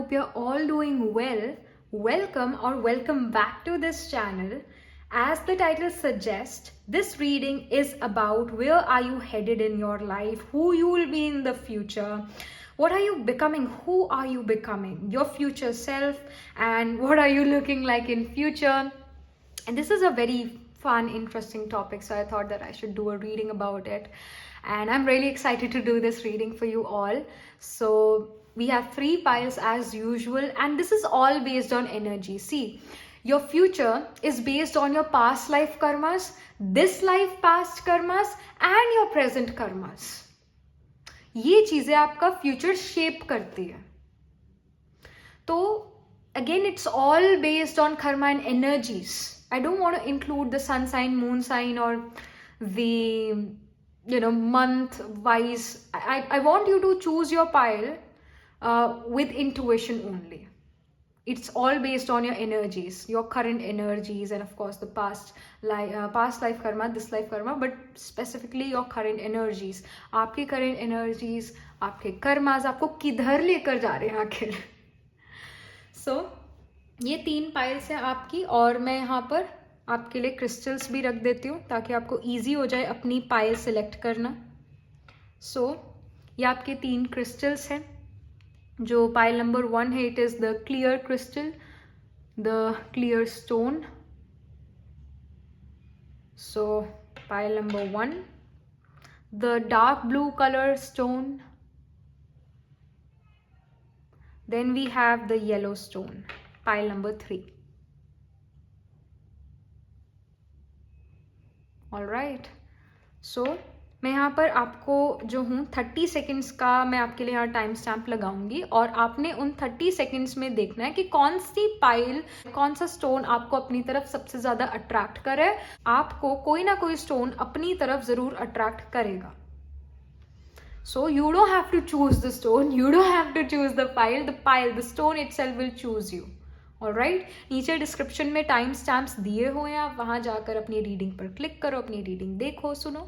hope you're all doing well. Welcome or welcome back to this channel. As the title suggests, this reading is about where are you headed in your life, who you will be in the future, what are you becoming, who are you becoming, your future self, and what are you looking like in future. And this is a very fun, interesting topic, so I thought that I should do a reading about it. And I'm really excited to do this reading for you all. So we have 3 piles as usual, and this is all based on energy. See, your future is based on your past life karmas, this life past karmas, and your present karmas. ये चीजें आपका future shape करती है. तो again, it's all based on karma and energies. I don't want to include the sun sign, moon sign, or the month wise. I want you to choose your pile with intuition only. It's all based on your energies, your current energies, and of course the past life karma, this life karma, but specifically your current energies. आपके current energies, आपके karmas आपको किधर लेकर जा रहे हैं आखिर. So ये 3 पाइल्स हैं आपकी, और मैं यहाँ पर आपके लिए क्रिस्टल्स भी रख देती हूँ ताकि आपको इजी हो जाए अपनी पाइल सिलेक्ट करना. सो ये आपके 3 क्रिस्टल्स हैं. जो पाइल नंबर 1 है, it is the clear crystal, the clear stone. So pile number 1, the dark blue colour stone. Then we have the yellow stone, pile number 3. All right. So मैं यहाँ पर आपको जो हूँ 30 सेकेंड्स का मैं आपके लिए यहाँ टाइम स्टैम्प लगाऊंगी, और आपने उन 30 सेकेंड्स में देखना है कि कौन सी पाइल, कौन सा स्टोन आपको अपनी तरफ सबसे ज़्यादा अट्रैक्ट करे. आपको कोई ना कोई स्टोन अपनी तरफ ज़रूर अट्रैक्ट करेगा. So you don't have to choose the stone, you don't have to choose the pile, the stone itself will choose you. Alright, नीचे डिस्क्रिप्शन में टाइम स्टैम्प्स दिए हुए हैं, आप वहाँ जाकर अपनी रीडिंग पर क्लिक करो, अपनी रीडिंग देखो, सुनो.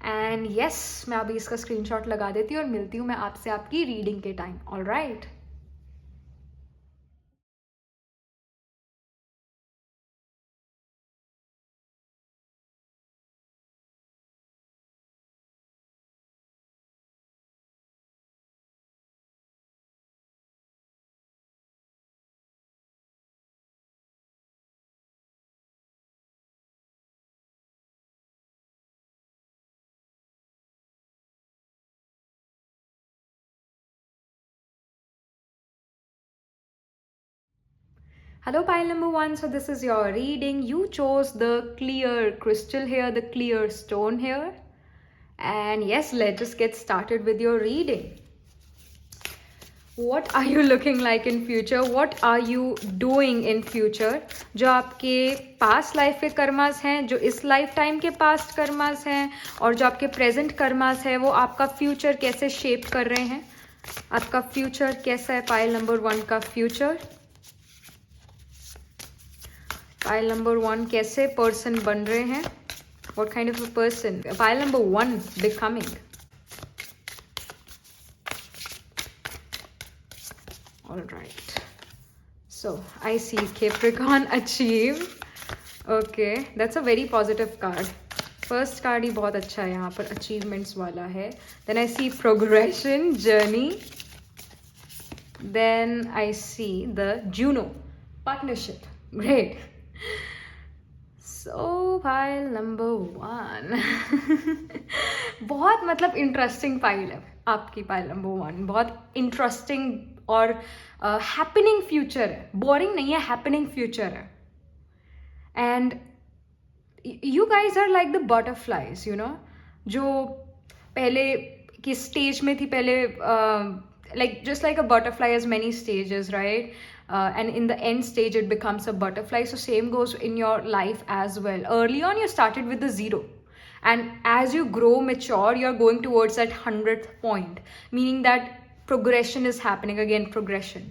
एंड यस, मैं अभी इसका स्क्रीनशॉट लगा देती हूँ और मिलती हूँ मैं आपसे आपकी रीडिंग के time. Alright. Hello pile number 1, so this is your reading. You chose the clear crystal here, the clear stone here. And yes, let's just get started with your reading. What are you looking like in future? What are you doing in future? जो आपके past life के karmas हैं, जो इस life time के past karmas हैं, और जो आपके present कर्मास है, वो आपका future कैसे shape कर रहे हैं. आपका future कैसा है? pile number 1 का future. pile number 1 कैसे person बन रहे हैं? What kind of a person? pile number 1 becoming. All right. So I see Capricorn achieve. Okay, that's a very positive card. First card ही बहुत अच्छा है, यहाँ पर achievements वाला है. Then I see progression, journey. Then I see the Juno, partnership. Great. So pile number 1. बहुत मतलब interesting pile है आपकी पाइल नंबर 1. बहुत इंटरेस्टिंग और हैपनिंग फ्यूचर है. बोरिंग नहीं है, हैपनिंग फ्यूचर है. And you guys are like the butterflies, जो पहले किस स्टेज में थी, पहले like just like a butterfly has many stages, right? And in the end stage it becomes a butterfly. So same goes in your life as well. Early on you started with the 0, and as you grow mature you're going towards that 100th point, meaning that progression is happening again, progression.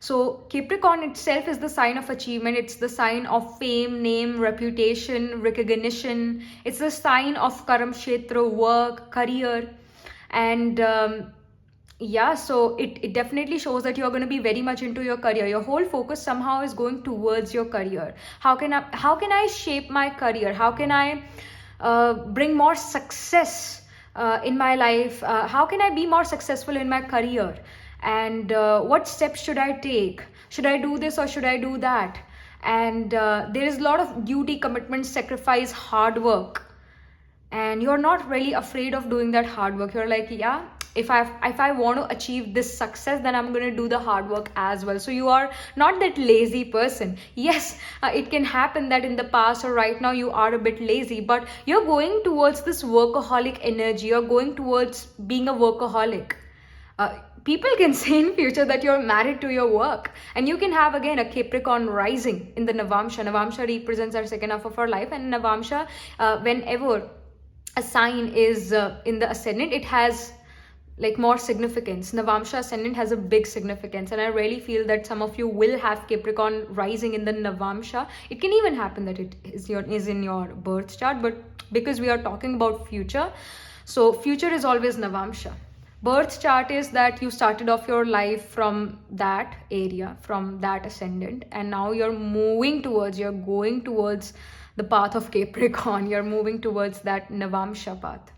So Capricorn itself is the sign of achievement. It's the sign of fame, name, reputation, recognition. It's the sign of Karam Kshetra, work, career. And Yeah, so it definitely shows that you're going to be very much into your career. Your whole focus somehow is going towards your career. How can I shape my career? How can I bring more success in my life? How can I be more successful in my career? And what steps should I take? Should I do this or should I do that? And there is a lot of duty, commitment, sacrifice, hard work, and you're not really afraid of doing that hard work. You're like, yeah, if I want to achieve this success, then I'm going to do the hard work as well. So you are not that lazy person. Yes, it can happen that in the past or right now you are a bit lazy, but you're going towards this workaholic energy. You're going towards being a workaholic. People can say in future that you're married to your work, and you can have again a Capricorn rising in the Navamsha. Navamsha represents our second half of our life, and Navamsha, whenever a sign is in the ascendant, it has like more significance. Navamsha ascendant has a big significance, and I really feel that some of you will have Capricorn rising in the Navamsha. It can even happen that it is in your birth chart, but because we are talking about future, so future is always Navamsha. Birth chart is that you started off your life from that area, from that ascendant, and now you're going towards the path of Capricorn. You're moving towards that Navamsha path.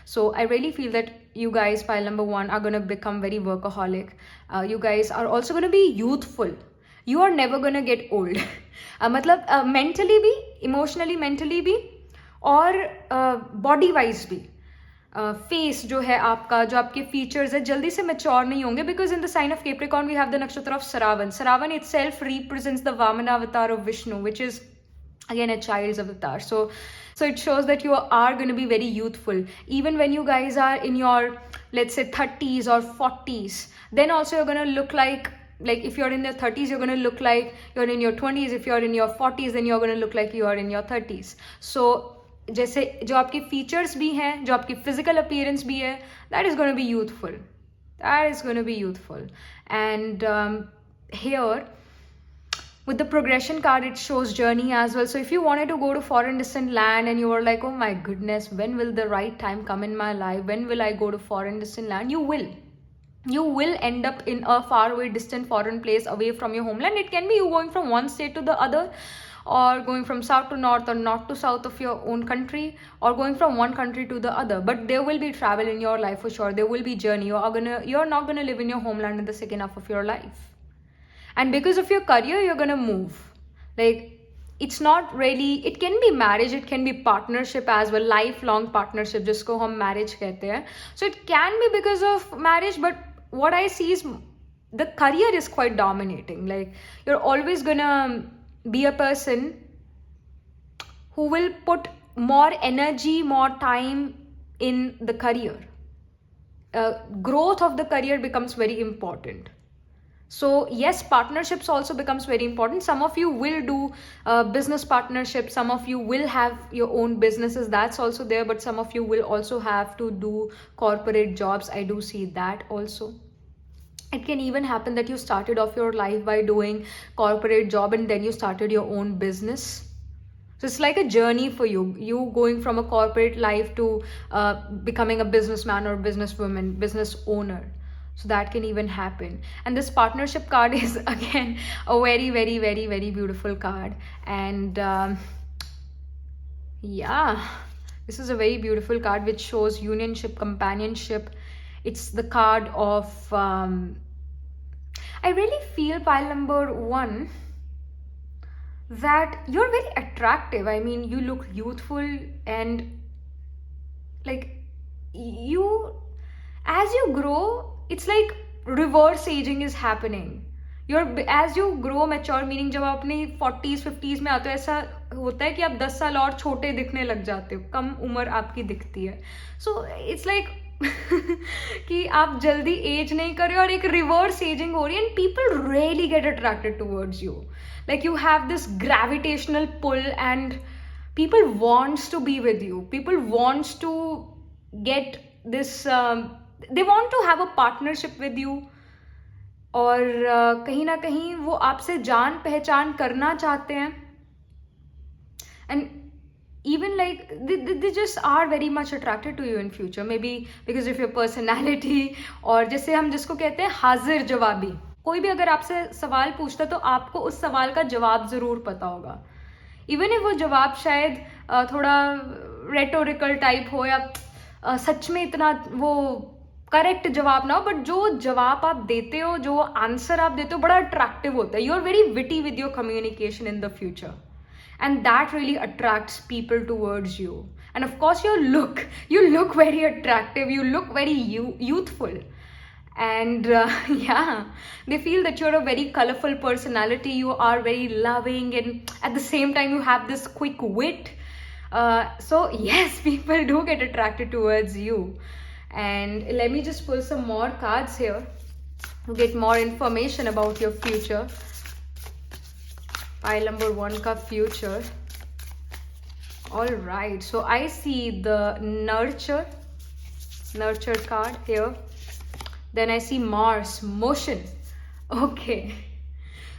So I really feel that you guys, pile number one, are going to become very workaholic. You guys are also going to be youthful. You are never going to get old. मतलब mentally भी, emotionally, mentally भी, और body wise भी. Face जो है आपका, जो आपके फीचर्स है, जल्दी से मैच्योर नहीं होंगे, because in the sign of Capricorn we have the nakshatra of Shravan. Shravan itself represents the Vamana avatar of Vishnu, which is again a child's avatar. So it shows that you are going to be very youthful. Even when you guys are in your, let's say, 30s or 40s, then also you're going to look like if you're in your 30s, you're going to look like you're in your 20s. If you're in your 40s, then you're going to look like you are in your 30s. So जैसे जो आपके features भी हैं, जो आपकी physical appearance भी है, that is going to be youthful. That is going to be youthful. And here with the progression card, it shows journey as well. So if you wanted to go to foreign distant land and you were like, oh my goodness, when will the right time come in my life? When will I go to foreign distant land? You will. You will end up in a far away, distant, foreign place away from your homeland. It can be you going from one state to the other, or going from south to north, or north to south of your own country, or going from one country to the other. But there will be travel in your life for sure. There will be journey. You're not gonna live in your homeland in the second half of your life. And because of your career, you're gonna move. Like, it's not really, it can be marriage, it can be partnership as well, lifelong partnership, जिसको हम marriage कहते हैं. So it can be because of marriage, but what I see is the career is quite dominating. Like, you're always gonna be a person who will put more energy, more time in the career. Growth of the career becomes very important. So yes, partnerships also becomes very important. Some of you will do business partnerships. Some of you will have your own businesses. That's also there. But some of you will also have to do corporate jobs. I do see that also. It can even happen that you started off your life by doing corporate job and then you started your own business. So it's like a journey for you. You going from a corporate life to becoming a businessman or businesswoman, business owner. So that can even happen. And this partnership card is again a very, very, very, very beautiful card. And yeah, this is a very beautiful card which shows unionship, companionship. It's the card of I really feel, pile number one, that you're very attractive. I mean, you look youthful, and like you, as you grow, it's like reverse aging is happening. As you grow mature, meaning जब आप अपनी 40s 50s में आते हो, ऐसा होता है कि आप 10 साल और छोटे दिखने लग जाते हो, कम उम्र आपकी दिखती है. So it's like कि आप जल्दी एज नहीं कर रहे हो और एक रिवर्स एजिंग हो रही है. And people really get attracted towards you. Like you have this gravitational pull and people wants to be with you. People wants to get this they want to have a partnership with you. और कहीं ना कहीं वो आपसे जान पहचान करना चाहते हैं. And even like they just are very much attracted to you in future, maybe because of your personality. और जैसे हम जिसको कहते हैं हाजिर जवाबी, कोई भी अगर आपसे सवाल पूछता तो आपको उस सवाल का जवाब जरूर पता होगा, इवन if वो जवाब शायद थोड़ा रेटोरिकल टाइप हो या सच में इतना वो करेक्ट जवाब ना हो, बट जो जवाब आप देते हो, जो आंसर आप देते हो, बड़ा अट्रैक्टिव होता है. You are very witty with your communication in the future, and that really attracts people towards you. And of course you look very attractive, you look very youthful, and yeah, they feel that you're a very colorful personality, you are very loving, and at the same time you have this quick wit. So yes, people do get attracted towards you. And let me just pull some more cards here to get more information about your future. Pile number 1 ka future. All right, so I see the nurture card here. Then I see Mars, motion. Okay,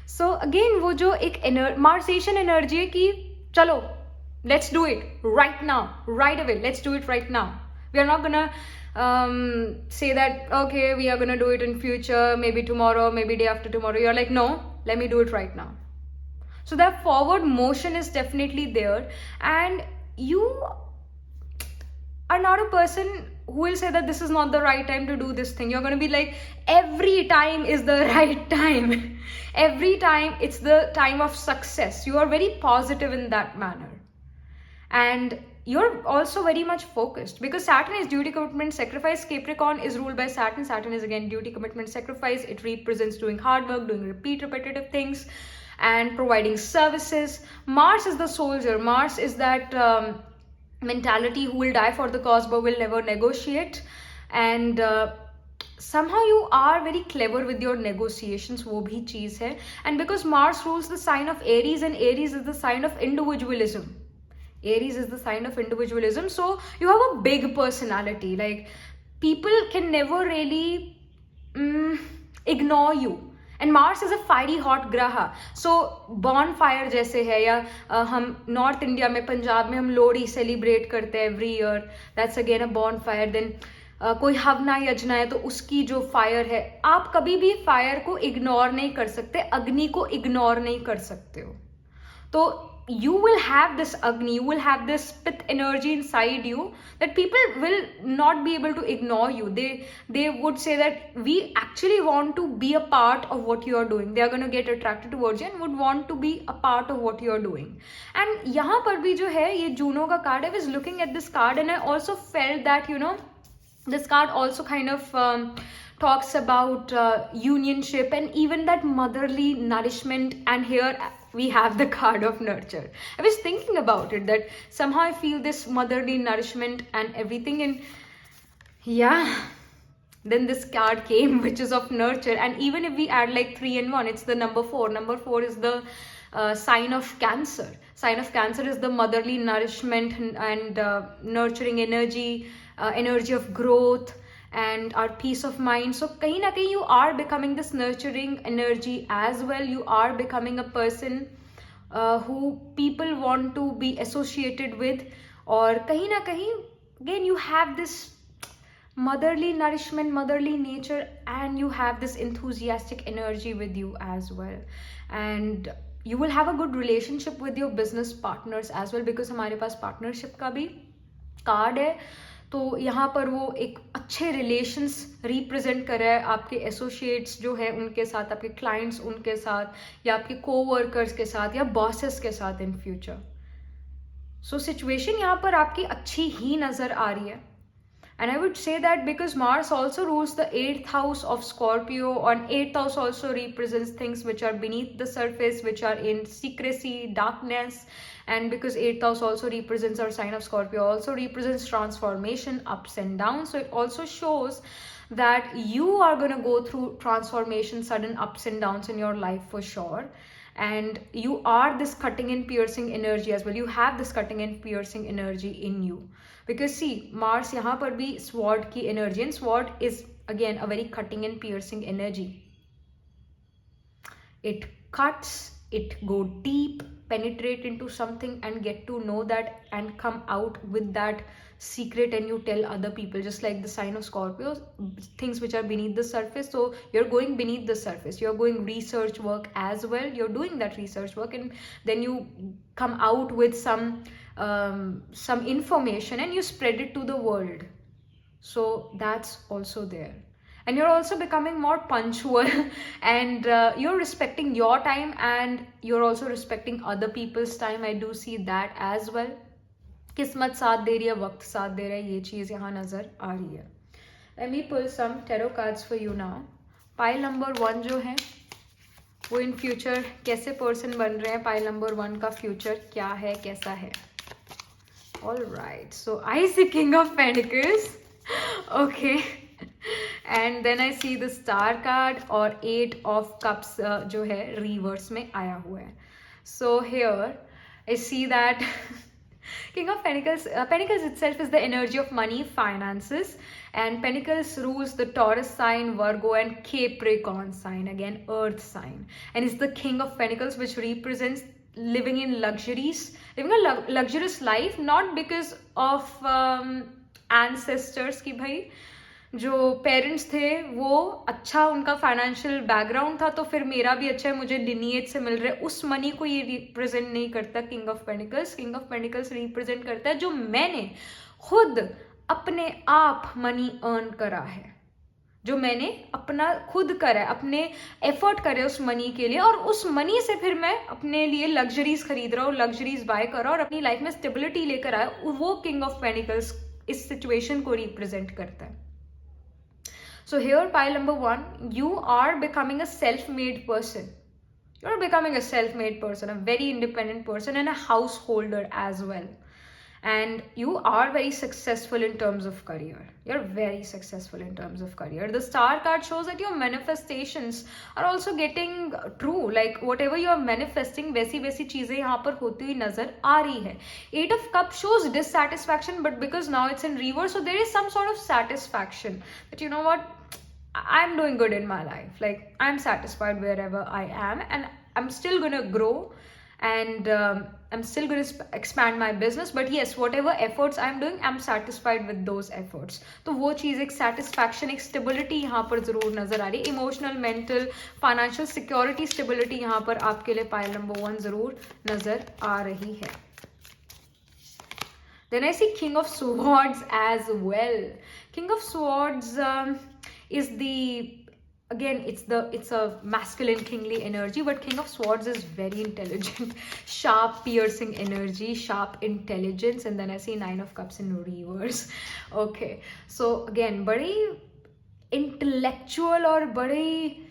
so again wo jo ek Marsian energy hai ki chalo, let's do it right now, right away, let's do it right now. We are not gonna say that okay, we are gonna do it in future, maybe tomorrow, maybe day after tomorrow. You're like, no, let me do it right now. So that forward motion is definitely there, and you are not a person who will say that this is not the right time to do this thing. You're going to be like, every time is the right time. Every time it's the time of success. You are very positive in that manner. And you're also very much focused, because Saturn is duty, commitment, sacrifice. Capricorn is ruled by Saturn. Saturn is again duty, commitment, sacrifice. It represents doing hard work, doing repetitive things, and providing services. Mars is the soldier. Mars is that mentality who will die for the cause but will never negotiate. And somehow you are very clever with your negotiations, wo bhi cheez hai. And because Mars rules the sign of Aries, and Aries is the sign of individualism. Aries is the sign of individualism. So you have a big personality. Like, people can never really ignore you. And Mars is a fiery hot graha. So bonfire जैसे है, या हम north India में पंजाब में हम Lohri celebrate करते हैं every year. That's again a bonfire. Then कोई हवना यजना है तो उसकी जो फायर है, आप कभी भी फायर को इग्नोर नहीं कर सकते, अग्नि को इग्नोर नहीं कर सकते हो. तो you will have this Agni, you will have this Pit energy inside you that people will not be able to ignore you. They would say that we actually want to be a part of what you are doing. They are going to get attracted towards you and would want to be a part of what you are doing. And यहाँ पर भी जो है ये Juno का card, I was looking at this card and I also felt that, you know, this card also kind of talks about unionship and even that motherly nourishment. And here we have the card of nurture. I was thinking about it, that somehow I feel this motherly nourishment and everything, and yeah, then this card came, which is of nurture. And even if we add like 3 and 1, it's the number 4. Number 4 is the sign of Cancer. Sign of Cancer is the motherly nourishment and nurturing energy, energy of growth and our peace of mind. So kahin na kahin you are becoming this nurturing energy as well. You are becoming a person who people want to be associated with, or kahin na kahin again you have this motherly nourishment, motherly nature, and you have this enthusiastic energy with you as well. And you will have a good relationship with your business partners as well, because हमारे पास partnership का भी card है. तो यहाँ पर वो एक अच्छे रिलेशंस रिप्रेजेंट कर रहा है आपके एसोसिएट्स जो है उनके साथ, आपके क्लाइंट्स उनके साथ, या आपके कोवर्कर्स के साथ, या बॉसेस के साथ इन फ्यूचर. सो सिचुएशन यहाँ पर आपकी अच्छी ही नज़र आ रही है. And I would say that because Mars also rules the 8th house of Scorpio, and 8th house also represents things which are beneath the surface, which are in secrecy, darkness. And because 8th house also represents our sign of Scorpio, also represents transformation, ups and downs. So it also shows that you are going to go through transformation, sudden ups and downs in your life for sure. And you are this cutting and piercing energy as well. You have this cutting and piercing energy in you. Because see, Mars यहाँ पर भी sword की energy, and sword is again a very cutting and piercing energy. It cuts, it go deep, penetrate into something and get to know that and come out with that secret, and you tell other people, just like the sign of Scorpio, things which are beneath the surface. So you're going beneath the surface, you're going research work as well, you're doing that research work, and then you come out with some information and you spread it to the world. So that's also there. And you're also becoming more punctual and you're respecting your time, and you're also respecting other people's time. I do see that as well. किस्मत साथ दे रही है, वक्त साथ दे रहा है, ये चीज़ यहाँ नज़र आ रही है. Let me pull some tarot cards for you now. Pile number 1 जो है वो इन फ्यूचर कैसे पर्सन बन रहे हैं, पाइल नंबर 1 का फ्यूचर क्या है, कैसा है. All right, so I see King of Pentacles. Okay. And then I see the Star card और 8 of Cups जो है रिवर्स में आया हुआ है. So here I see that King of Pentacles, Pentacles itself is the energy of money, finances, and Pentacles rules the Taurus sign, Virgo and Capricorn sign, again Earth sign, and is the King of Pentacles, which represents living in luxuries, living a luxurious life, not because of ancestors की भाई जो parents थे वो अच्छा उनका financial background था तो फिर मेरा भी अच्छा है, मुझे लिनिएज से मिल रहा है, उस मनी को ये रिप्रेजेंट नहीं करता king of pentacles. King of pentacles represent करता है जो मैंने खुद अपने आप मनी अर्न करा है, जो मैंने अपना खुद करा है, अपने एफर्ट करे उस मनी के लिए, और उस मनी से फिर मैं अपने लिए लग्जरीज खरीद रहा हूँ, लग्जरीज बाय कर रहा हूँ और अपनी लाइफ में स्टेबिलिटी लेकर आया. वो किंग ऑफ पेंटिकल्स इस सिचुएशन को रिप्रेजेंट करता है. So here, pile number 1, you are becoming a self-made person. You're becoming a self-made person, a very independent person, and a householder as well. And you are very successful in terms of career. You're very successful in terms of career. The Star card shows that your manifestations are also getting true. Like whatever you're manifesting, वैसी चीजें यहाँ पर होती हुई नजर आ रही है. 8 of Cups shows dissatisfaction, but because now it's in reverse, so there is some sort of satisfaction that, you know what, I'm doing good in my life. Like I'm satisfied wherever I am, and I'm still gonna grow, and I'm still going to expand my business, but yes, whatever efforts I'm doing, I'm satisfied with those efforts. तो वो चीज़ एक satisfaction, एक stability यहाँ पर ज़रूर नज़र आ रही है. Emotional, mental, financial security, stability यहाँ पर आपके लिए pile number 1 ज़रूर नज़र आ रही है. Then I see King of Swords as well. King of Swords is the, again, it's a masculine kingly energy, but King of Swords is very intelligent, sharp, piercing energy, sharp intelligence. And then I see 9 of Cups in reverse. Okay, so again, बड़ी intellectual और बड़ी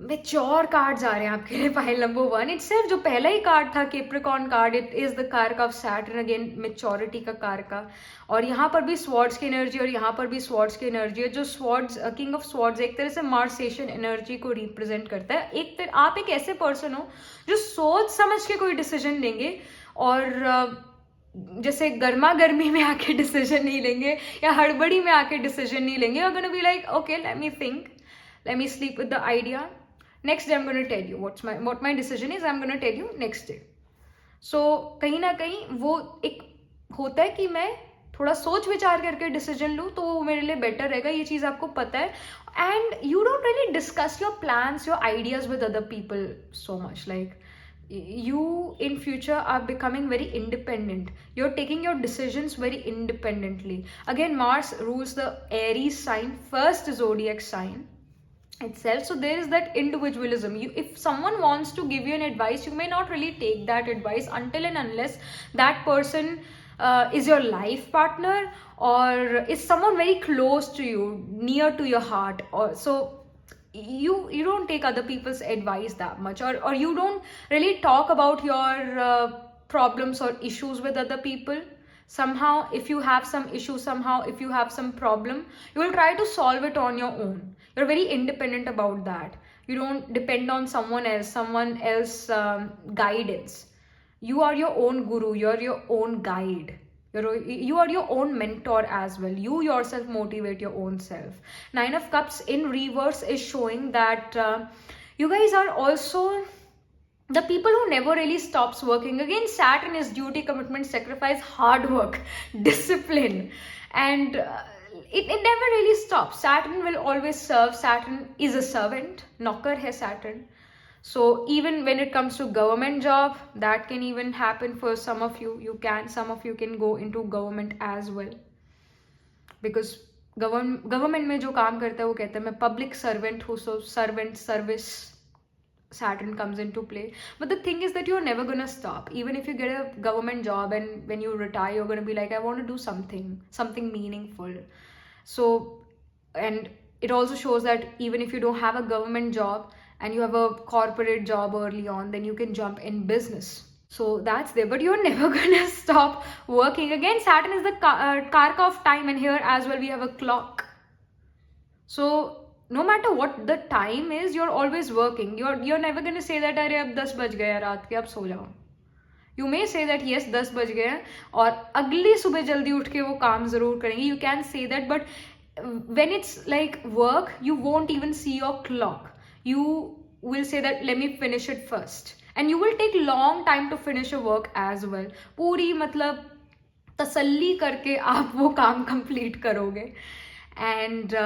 mature cards आ रहे हैं आपके लिए. Pile number 1 itself जो पहला ही card था Capricorn card, it is the कारक ऑफ सैटर्न, अगेन मेच्योरिटी का कारका. और यहाँ पर भी स्वॉर्ड्स की एनर्जी और यहाँ पर भी स्वॉर्ड्स की एनर्जी है. जो स्वॉर्ड्स, किंग ऑफ स्वॉर्ड्स एक तरह से मार्सेशियन एनर्जी को रिप्रेजेंट करता है. आप एक ऐसे पर्सन हो जो सोच समझ के कोई डिसीजन लेंगे, और जैसे गर्मा गर्मी में आके डिसीजन नहीं लेंगे या हड़बड़ी में आके डिसीजन नहीं लेंगे. You are gonna be like, okay, let me think, let me sleep with the idea. Next day I'm going to tell you what my decision is. I'm going to tell you next day. So कहीं ना कहीं वो एक होता है कि मैं थोड़ा सोच विचार करके डिसीजन लूँ तो वो मेरे लिए बेटर रहेगा. ये चीज़ आपको पता है. And you don't really discuss your plans, your ideas with other people so much. Like you in future are becoming very independent. You're taking your decisions very independently. Again, Mars rules the Aries sign, first zodiac sign itself, so there is that individualism. If someone wants to give you an advice, you may not really take that advice until and unless that person is your life partner or is someone very close to you, near to your heart, or so you don't take other people's advice that much, or you don't really talk about your problems or issues with other people. Somehow if you have some issue, somehow if you have some problem, you will try to solve it on your own. You're very independent about that. You don't depend on someone else guidance. You are your own guru, you're your own guide, you are your own mentor as well. You yourself motivate your own self. 9 of Cups in reverse is showing that you guys are also the people who never really stops working. Again, Saturn is duty, commitment, sacrifice, hard work, discipline, and it never really stops. Saturn will always serve. Saturn is a servant. Knocker hai Saturn. So even when it comes to government job, that can even happen for some of you. Some of you can go into government as well, because government में जो काम करता है वो कहता है मैं public servant हूँ, so servant service Saturn comes into play. But the thing is that you're never gonna stop. Even if you get a government job and when you retire, you're gonna be like, I want to do something meaningful. So, and it also shows that even if you don't have a government job and you have a corporate job early on, then you can jump in business. So that's there, but you're never gonna stop working. Again, Saturn is the Karka of time, and here as well we have a clock. So no matter what the time is, you're always working. You're never gonna say that अरे अब 10 बज गए रात के अब सो जाओ. You may say that yes 10 बज गए हैं और अगली सुबह जल्दी उठ के वो काम जरूर करेंगे. You can say that, but when it's like work, you won't even see your clock. You will say that let me finish it first, and you will take long time to finish your work as well. पूरी मतलब तसल्ली करके आप वो काम complete करोगे. And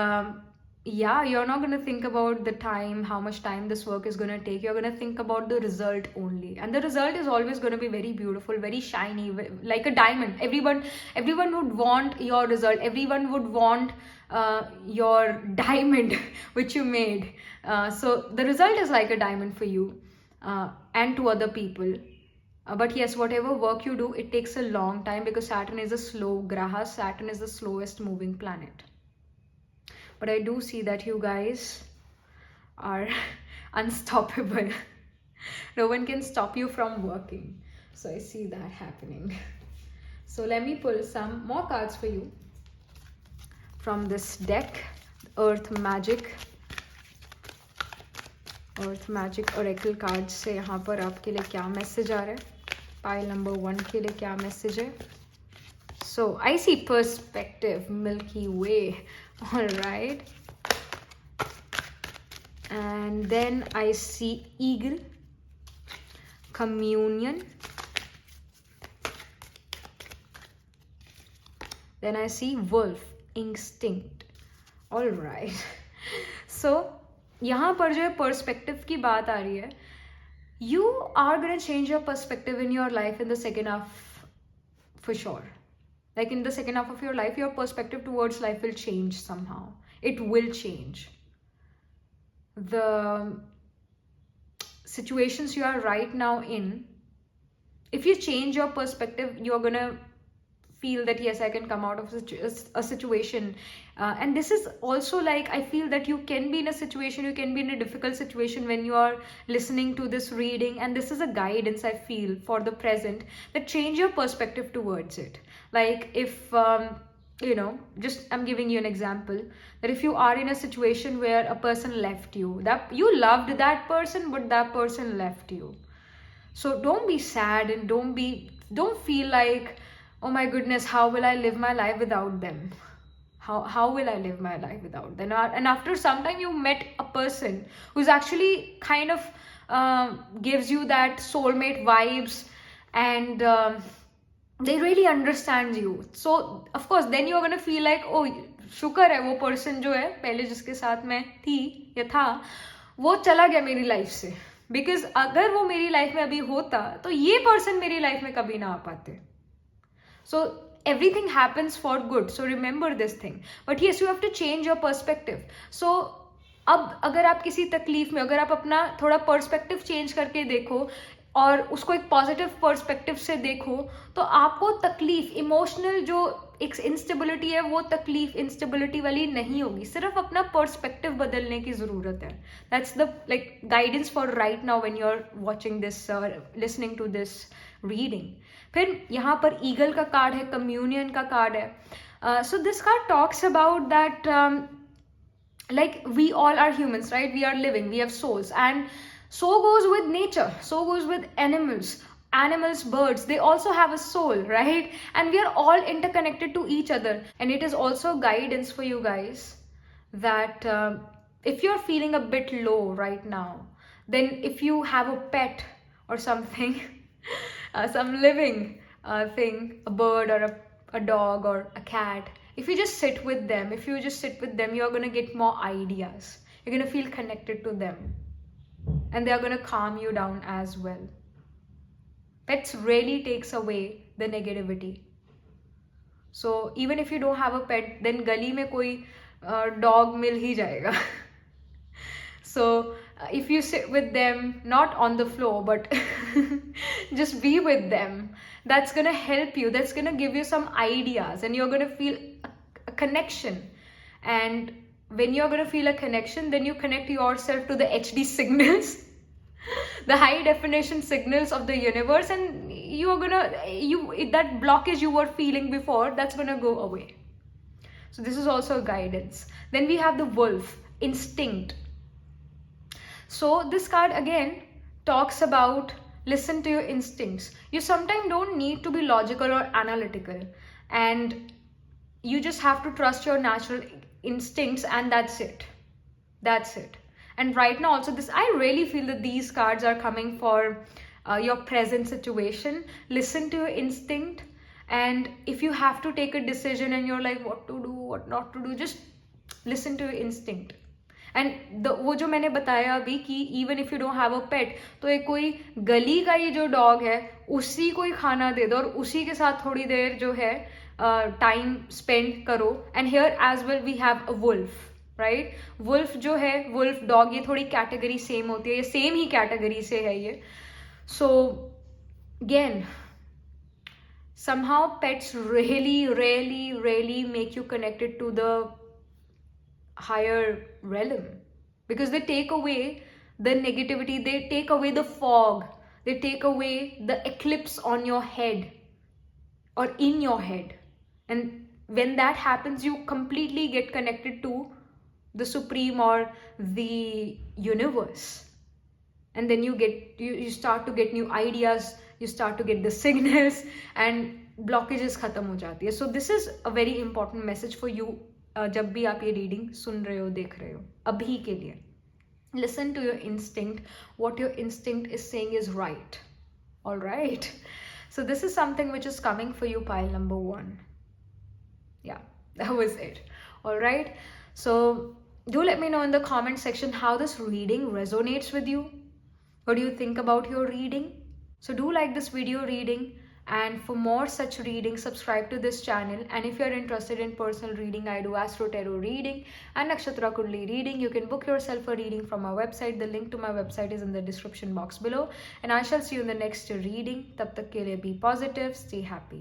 yeah, you're not going to think about the time, how much time this work is going to take. You're going to think about the result only, and the result is always going to be very beautiful, very shiny, like a diamond. Everyone would want your result. Everyone would want your diamond which you made. So the result is like a diamond for you and to other people. But yes, whatever work you do, it takes a long time, because Saturn is a slow graha. Saturn is the slowest moving planet. But I do see that you guys are unstoppable. No one can stop you from working. So I see that happening. So let me pull some more cards for you from this deck. Earth Magic Oracle cards से यहाँ पर आपके लिए क्या message आ रहा है, pile number 1 के लिए क्या मैसेज है. So I see perspective, Milky Way. All right. And then I see eagle, communion. Then I see wolf, instinct. All right. So यहाँ पर जो है perspective की बात आ रही है. You are going to change your perspective in your life in the second half for sure. Like in the second half of your life, your perspective towards life will change somehow. It will change. The situations you are right now in, if you change your perspective, you're gonna feel that yes, I can come out of a situation. And this is also like, I feel that you can be in a situation, you can be in a difficult situation when you are listening to this reading, and this is a guidance I feel for the present, that change your perspective towards it. Like if you know, just I'm giving you an example, that if you are in a situation where a person left you, that you loved that person but that person left you, so don't be sad and don't feel like, oh my goodness, how will I live my life without them? How will I live my life without them? And after some time you met a person who's actually kind of gives you that soulmate vibes, and they really understand you. So of course then you're gonna feel like, oh शुक्र है वो person जो है पहले जिसके साथ मैं थी या था वो चला गया मेरी लाइफ से, because अगर वो मेरी लाइफ में अभी होता तो ये person मेरी लाइफ में कभी ना आ पाते. So everything happens for good, so remember this thing. But yes, you have to change your perspective. So अब अगर आप किसी तकलीफ में, अगर आप अपना थोड़ा पर्सपेक्टिव चेंज करके देखो और उसको एक पॉजिटिव पर्सपेक्टिव से देखो, तो आपको तकलीफ, इमोशनल जो एक इंस्टेबिलिटी है, वो तकलीफ इंस्टेबिलिटी वाली नहीं होगी. सिर्फ अपना पर्सपेक्टिव बदलने की ज़रूरत है. That's the like guidance for right now when you are watching this, listening to this reading. फिर यहाँ पर ईगल का कार्ड है, कम्युनियन का कार्ड है. So this card talks about that like we all are humans, right? We are living, we have souls, and so goes with nature, so goes with animals, birds, they also have a soul, right? And we are all interconnected to each other. And it is also guidance for you guys that if you're feeling a bit low right now, then if you have a pet or something, some living thing, a bird or a dog or a cat, if you just sit with them, you're going to get more ideas. You're going to feel connected to them. And they're going to calm you down as well. Pets really takes away the negativity. So even if you don't have a pet, then गली में कोई dog मिल ही जाएगा. So if you sit with them, not on the floor, but just be with them, that's going to help you. That's going to give you some ideas, and you're going to feel a connection. And when you're going to feel a connection, then you connect yourself to the HD signals, the high definition signals of the universe, and you're going to, that blockage you were feeling before, that's going to go away. So this is also a guidance. Then we have the wolf, instinct. So this card again talks about listen to your instincts. You sometimes don't need to be logical or analytical, and you just have to trust your natural instincts, and that's it. That's it. And right now also this, I really feel that these cards are coming for your present situation. Listen to your instinct, and if you have to take a decision and you're like what to do, what not to do, just listen to your instinct. And वो जो मैंने बताया अभी कि even if you don't have a pet, तो एक कोई गली का ये जो डॉग है उसी को ही खाना दे दो और उसी के साथ थोड़ी देर जो है टाइम स्पेंड करो. And here as well we have a wolf, right. Wolf जो है, वुल्फ डॉग, ये थोड़ी कैटेगरी सेम होती है, ये सेम ही कैटेगरी से है ये. So again somehow pets really make you connected to the higher realm, because they take away the negativity, they take away the fog, they take away the eclipse on your head or in your head. And when that happens, you completely get connected to the supreme or the universe, and then you start to get new ideas, you start to get the signals, and blockages khatam ho jati hai. So this is a very important message for you. जब भी आप ये reading सुन रहे हो, देख रहे हो, अभी के लिए listen to your instinct. What your instinct is saying is right. All right. So this is something which is coming for you, pile number 1. Yeah, that was it. All right. So do let me know in the comment section how this reading resonates with you. What do you think about your reading? So do like this video reading. And for more such readings, subscribe to this channel. And if you're interested in personal reading, I do Astro Tarot reading and Nakshatra Kundali reading. You can book yourself a reading from my website. The link to my website is in the description box below. And I shall see you in the next reading. Tab tak ke liye be positive, stay happy.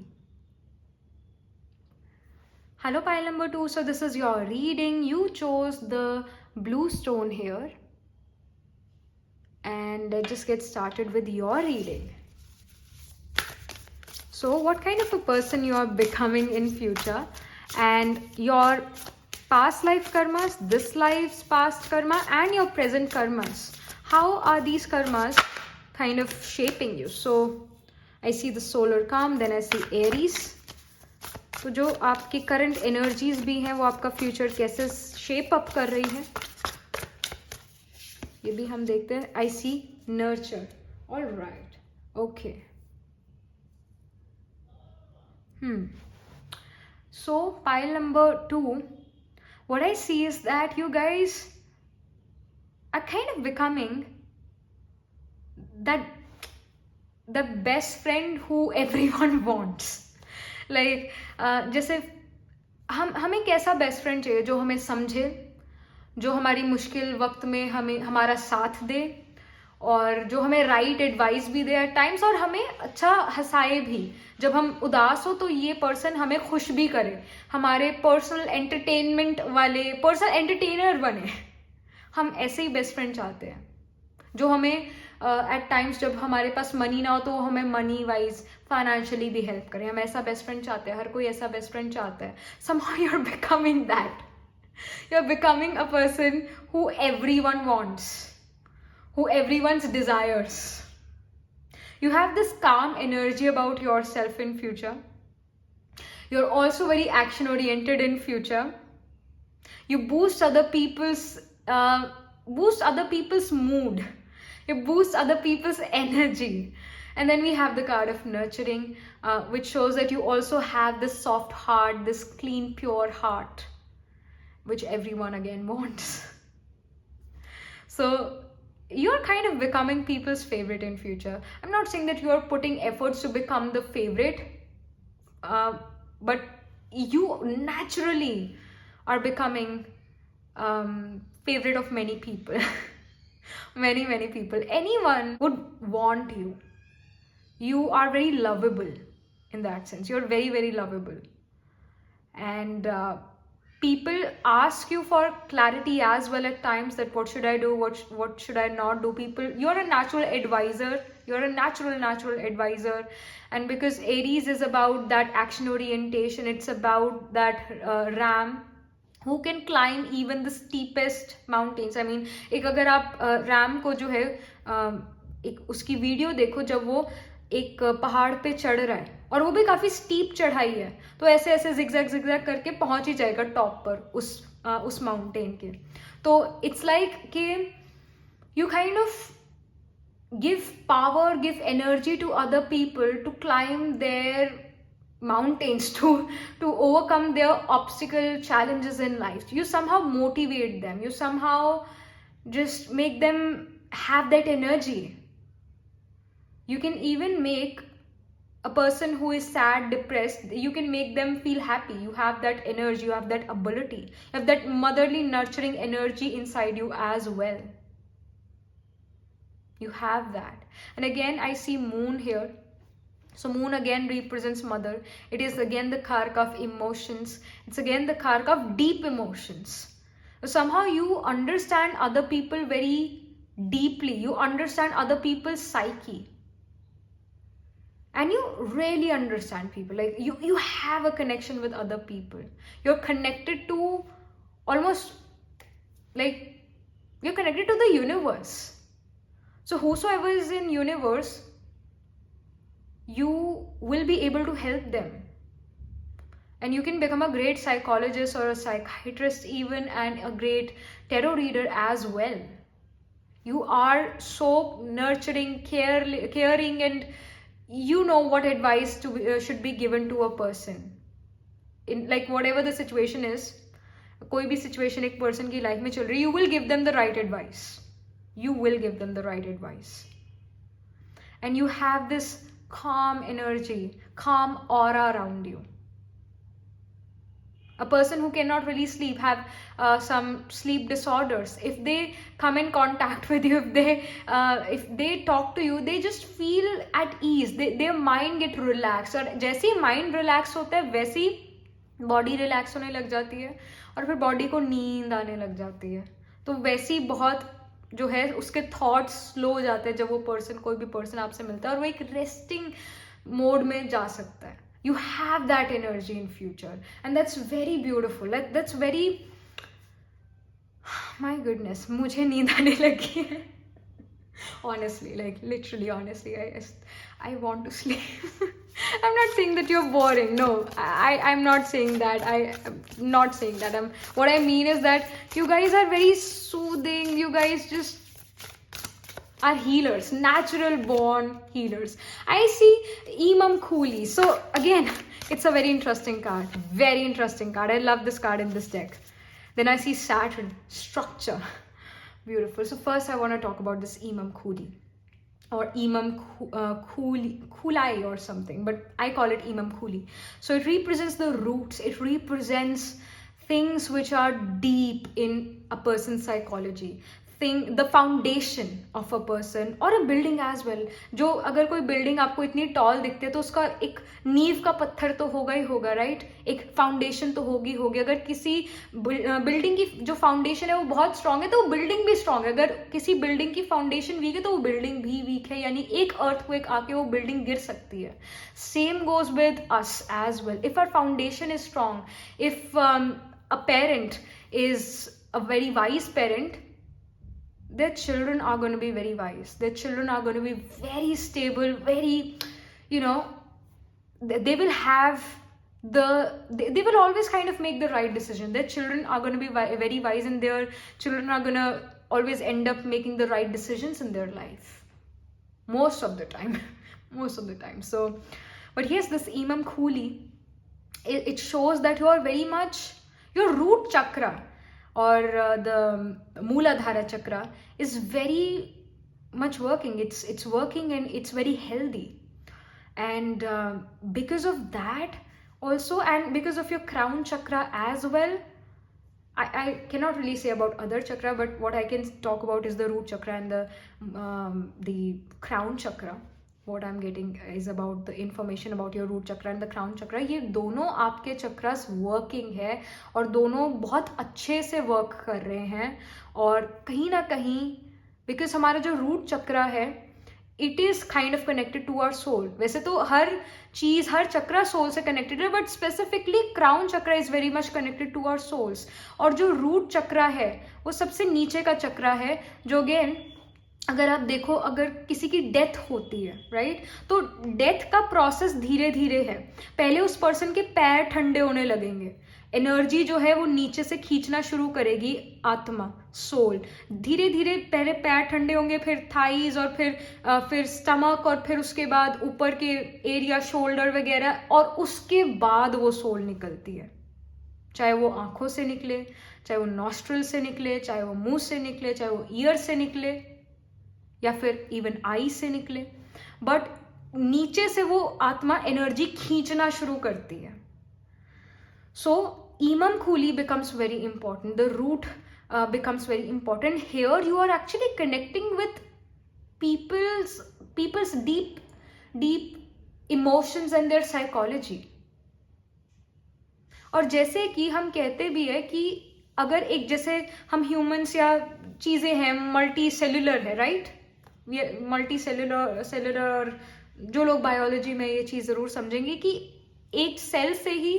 Hello pile number 2. So this is your reading. You chose the blue stone here. And let's just get started with your reading. So what kind of a person you are becoming in future, and your past life karmas, this life's past karma, and your present karmas, how are these karmas kind of shaping you? So I see the solar calm, then I see Aries. तो जो आपकी current energies भी हैं वो आपका future कैसे shape up कर रही है ये भी हम देखते हैं. I see nurture. All right. Okay. So pile number 2, what I see is that you guys are kind of becoming that the best friend who everyone wants. Like जैसे हमें कैसा बेस्ट फ्रेंड चाहिए जो हमें समझे, जो हमारी मुश्किल वक्त में हमें हमारा साथ दे, और जो हमें राइट एडवाइस भी दे एट टाइम्स, और हमें अच्छा हंसाए भी. जब हम उदास हो तो ये पर्सन हमें खुश भी करे, हमारे पर्सनल एंटरटेनमेंट वाले पर्सनल एंटरटेनर बने. हम ऐसे ही बेस्ट फ्रेंड चाहते हैं जो हमें एट टाइम्स जब हमारे पास मनी ना हो तो हमें मनी वाइज फाइनेंशियली भी हेल्प करें. हम ऐसा बेस्ट फ्रेंड चाहते हैं, हर कोई ऐसा बेस्ट फ्रेंड चाहता है. somehow you're becoming that. You're becoming a person who everyone wants, who everyone's desires. You have this calm energy about yourself in future. You're also very action oriented in future. You boost other people's mood. It boosts other people's energy. And then we have the card of nurturing, which shows that you also have this soft heart, this clean, pure heart, which everyone again wants. So you're kind of becoming people's favorite in future. I'm not saying that you're putting efforts to become the favorite, but you naturally are becoming favorite of many people. Many people. Anyone would want you. You are very lovable in that sense. You're very lovable. And people ask you for clarity as well at times, that what should I do, what should I not do. People, you're a natural advisor. You're a natural advisor. And because Aries is about that action orientation, it's about that ram who can climb even the steepest mountains. I mean, एक अगर आप RAM को जो है एक उसकी video देखो जब वो एक पहाड़ पे चढ़ रहा है, और वो भी काफी स्टीप चढ़ाई है, तो ऐसे ऐसे जिगजैग करके पहुंच ही जाएगा टॉप पर उस माउंटेन के. तो इट्स लाइक कि you kind of give power, give energy to other people to climb their mountains, to overcome their obstacle challenges in life. You somehow motivate them, you somehow just make them have that energy. You can even make a person who is sad, depressed, you can make them feel happy. You have that energy, you have that ability, you have that motherly nurturing energy inside you as well. You have that. And again, I see moon here. So moon again represents mother. It is again the kark of emotions. It's again the kark of deep emotions. So somehow you understand other people very deeply. You understand other people's psyche. And you really understand people. Like you have a connection with other people. You're connected to almost like you're connected to the universe. So whosoever is in universe, you will be able to help them. And you can become a great psychologist or a psychiatrist even, and a great tarot reader as well. You are so nurturing, caring, and you know what advice should be given to a person. In like whatever the situation is, कोई भी situation एक person की life में चल रही, you will give them the right advice. You will give them the right advice. And you have this calm energy, calm aura around you. A person who cannot really sleep, have some sleep disorders, if they come in contact with you, if they talk to you, they just feel at ease. Their mind get relaxed. और जैसे ही mind relax होता है, वैसे ही body relax होने लग जाती है, और फिर body को नींद आने लग जाती है. तो वैसे ही बहुत जो है उसके थॉट्स स्लो हो जाते हैं जब वो पर्सन, कोई भी पर्सन आपसे मिलता है, और वो एक रेस्टिंग मोड में जा सकता है. You have that energy in future, and that's very beautiful. That's very, my goodness, मुझे नींद आने लगी है. Honestly, like literally, honestly, I want to sleep. I'm not saying that you're boring. No, I'm not saying that. I'm not saying that. What I mean is that you guys are very soothing. You guys just are healers, natural born healers. I see Imam Khuli. So again, it's a very interesting card. Very interesting card. I love this card in this deck. Then I see Saturn, structure. Beautiful. So first I want to talk about this Imam Khuli, or Imam Khulai or something, but I call it Imam Khuli. So it represents the roots. It represents things which are deep in a person's psychology. The foundation of a person or a building as well. जो अगर कोई building आपको इतनी tall दिखते है तो उसका एक नींव का पत्थर तो होगा ही होगा, right? एक foundation तो होगी. अगर किसी building की जो foundation है वो बहुत strong है तो वो building भी strong है. अगर किसी building की foundation weak है तो वो building भी weak है. यानी एक earthquake आके वो building गिर सकती है. Same goes with us as well. If our foundation is strong, if a parent is a very wise parent, their children are going to be very wise. Their children are going to be very stable, very, they will have they will always kind of make the right decision. Their children are going to be very wise, and their children are going to always end up making the right decisions in their life. Most of the time. Most of the time. So, but yes, this Imam Khuli, it shows that you are very much, your root chakra or the Mooladhara chakra is very much working. It's working and it's very healthy. And because of that also, and because of your crown chakra as well, I cannot really say about other chakra, but what I can talk about is the root chakra and the crown chakra. What I'm getting is about the information about your root chakra and the crown chakra. ये दोनों आपके chakras working है और दोनों बहुत अच्छे से work कर रहे हैं. और कहीं ना कहीं बिकॉज हमारा जो रूट चक्रा है, it is kind of connected to our soul. वैसे तो हर चीज, हर चक्रा सोल से कनेक्टेड है, but specifically crown chakra is very much connected to our souls. और जो रूट चक्रा है वो सबसे नीचे का चक्रा है, जो अगेन अगर आप देखो, अगर किसी की डेथ होती है, राइट, तो डेथ का प्रोसेस धीरे धीरे है. पहले उस पर्सन के पैर ठंडे होने लगेंगे, एनर्जी जो है वो नीचे से खींचना शुरू करेगी, आत्मा, सोल. धीरे धीरे पहले पैर ठंडे होंगे, फिर थाइज, और फिर स्टमक, और फिर उसके बाद ऊपर के एरिया, शोल्डर वगैरह, और उसके बाद वो सोल निकलती है. चाहे वो आंखों से निकले, चाहे वो नॉस्ट्रल से निकले, चाहे वो मुंह से निकले, चाहे वो ईयर से निकले, या फिर इवन आई से निकले, बट नीचे से वो आत्मा एनर्जी खींचना शुरू करती है. सो Imam Khuli becomes very important. The root becomes very important. Here you are actually connecting with people's deep emotions and their psychology. और जैसे कि हम कहते भी है कि अगर एक, जैसे हम ह्यूमंस या चीजें हैं, मल्टी सेल्युलर है, राइट, मल्टी सेल्युलर, जो लोग बायोलॉजी में ये चीज जरूर समझेंगे कि एक सेल से ही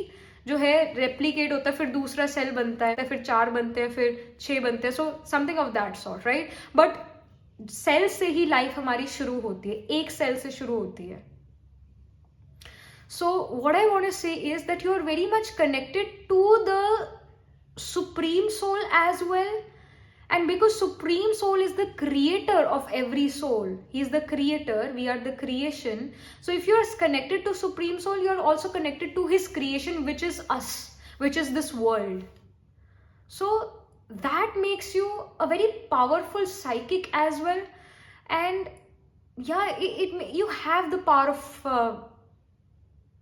जो है रेप्लिकेट होता है, फिर दूसरा सेल बनता है, फिर 4 बनते हैं, फिर 6 बनते हैं, so something of that sort, right. But cell से ही लाइफ हमारी शुरू होती है, एक सेल से शुरू होती है. So what I want to say is that you are very much connected to the supreme soul as well. And because Supreme Soul is the creator of every soul, he is the creator, we are the creation. So if you are connected to Supreme Soul, you are also connected to his creation, which is us, which is this world. So that makes you a very powerful psychic as well. And yeah, you have the power of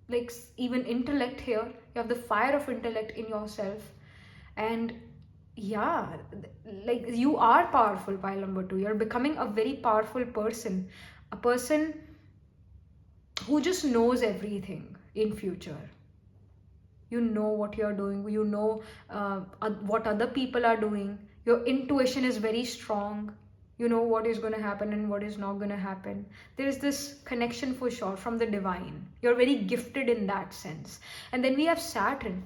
like even intellect here. You have the fire of intellect in yourself. And yeah, like you are powerful. Pile number 2, you're becoming a very powerful person, a person who just knows everything in future. You know what you're doing, you know what other people are doing, your intuition is very strong, you know what is going to happen and what is not going to happen. There is this connection for sure from the divine. You're very gifted in that sense. And then we have Saturn.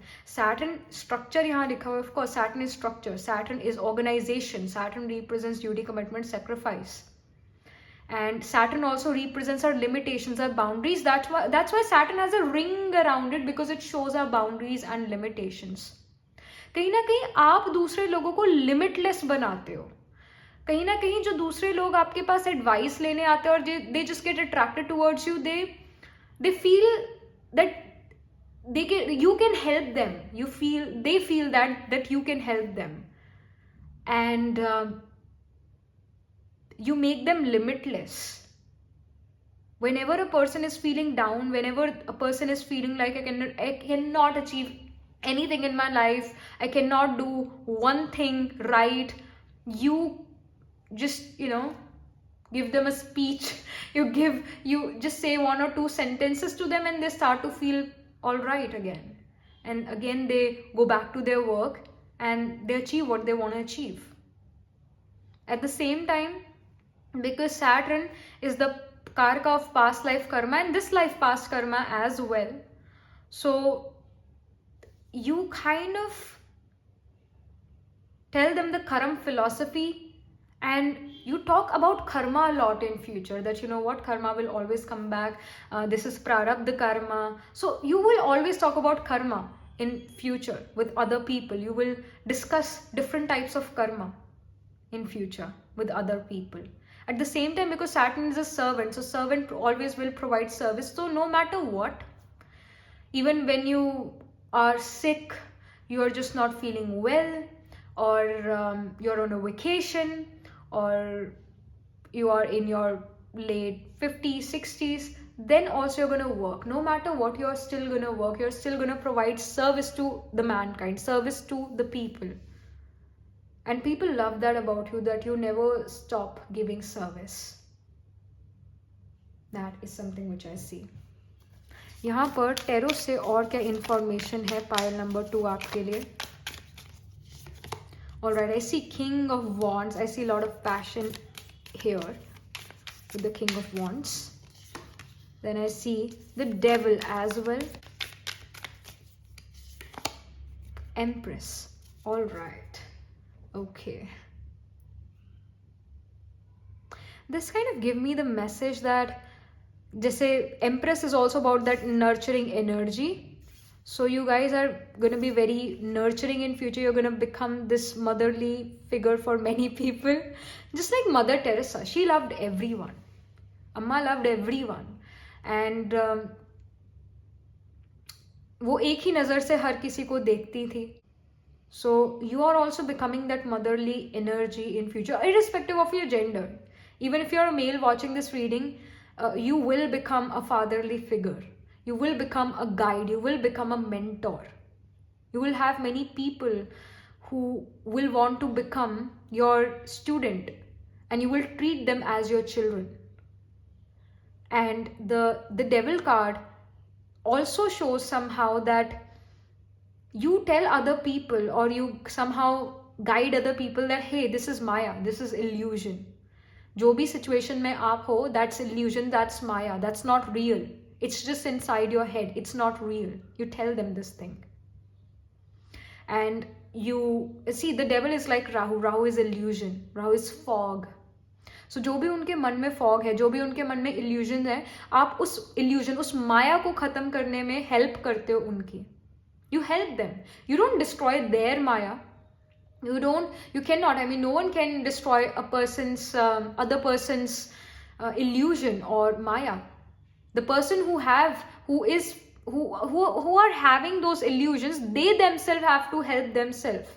Structure yahan likha hua, of course Saturn is structure, Saturn is organization, Saturn represents duty, commitment, sacrifice. And Saturn also represents our limitations, our boundaries. That's why Saturn has a ring around it, because it shows our boundaries and limitations. कहीं ना कहीं आप दूसरे लोगों को limitless बनाते हो. कहीं ना कहीं जो दूसरे लोग आपके पास एडवाइस लेने आते हैं और they just get attracted towards you, they feel that you can help them. They feel that you can help them, and you make them limitless. Whenever a person is feeling down, whenever a person is feeling like I cannot achieve anything in my life, I cannot do one thing right, you just give them a speech. You just say 1 or 2 sentences to them, and they start to feel all right again, and again they go back to their work and they achieve what they want to achieve. At the same time, because Saturn is the karka of past life karma and this life past karma as well, so you kind of tell them the karma philosophy, and you talk about karma a lot in future, that you know what, karma will always come back, this is prarabdha karma. So you will always talk about karma in future with other people. You will discuss different types of karma. in future with other people. At the same time, because Saturn is a servant, so servant always will provide service. So no matter what, even when you are sick, you are just not feeling well, or you're on a vacation, or you are in your late 50s, 60s, then also you're going to work. No matter what, you're still going to work. You're still going to provide service to the mankind, service to the people. And people love that about you, that you never stop giving service. That is something which I see. यहाँ पर tarot से और क्या information है pile number 2 आपके लिए. Alright, I see King of Wands. I see a lot of passion here with the King of Wands. Then I see the Devil as well. Empress. Alright. Okay. This kind of give me the message that जैसे Empress is also about that nurturing energy. So you guys are going to be very nurturing in future. You're going to become this motherly figure for many people. Just like Mother Teresa. She loved everyone. Amma loved everyone. And वो एक ही नज़र से हर किसी को देखती थी. So you are also becoming that motherly energy in future, irrespective of your gender. Even if you're a male watching this reading, you will become a fatherly figure. You will become a guide. You will become a mentor. You will have many people who will want to become your student, and you will treat them as your children. And the Devil card also shows somehow that you tell other people, or you somehow guide other people that, hey, this is Maya, this is illusion. जो भी situation में आप हो, that's illusion, that's Maya, that's not real. It's just inside your head. It's not real. You tell them this thing. And you see, the Devil is like Rahu. Rahu is illusion. Rahu is fog. So जो भी उनके मन में fog है, जो भी उनके मन में illusion है, आप उस illusion, उस माया को खत्म करने में help करते हो उनकी. You help them. You don't destroy their Maya. You cannot. I mean, no one can destroy a person's, other person's illusion or Maya. The person who are having those illusions, they themselves have to help themselves.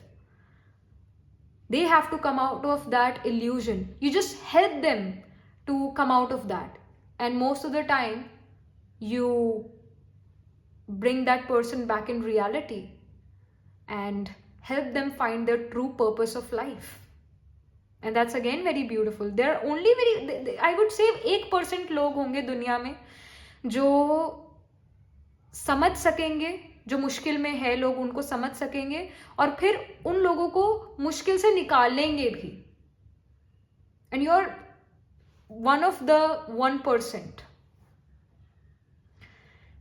They have to come out of that illusion. You just help them to come out of that. And most of the time, you bring that person back in reality and help them find their true purpose of life. And that's again very beautiful. There are only I would say 1% लोग होंगे दुनिया में जो समझ सकेंगे, जो मुश्किल में है लोग उनको समझ सकेंगे और फिर उन लोगों को मुश्किल से निकालेंगे भी. And you're one of the 1%.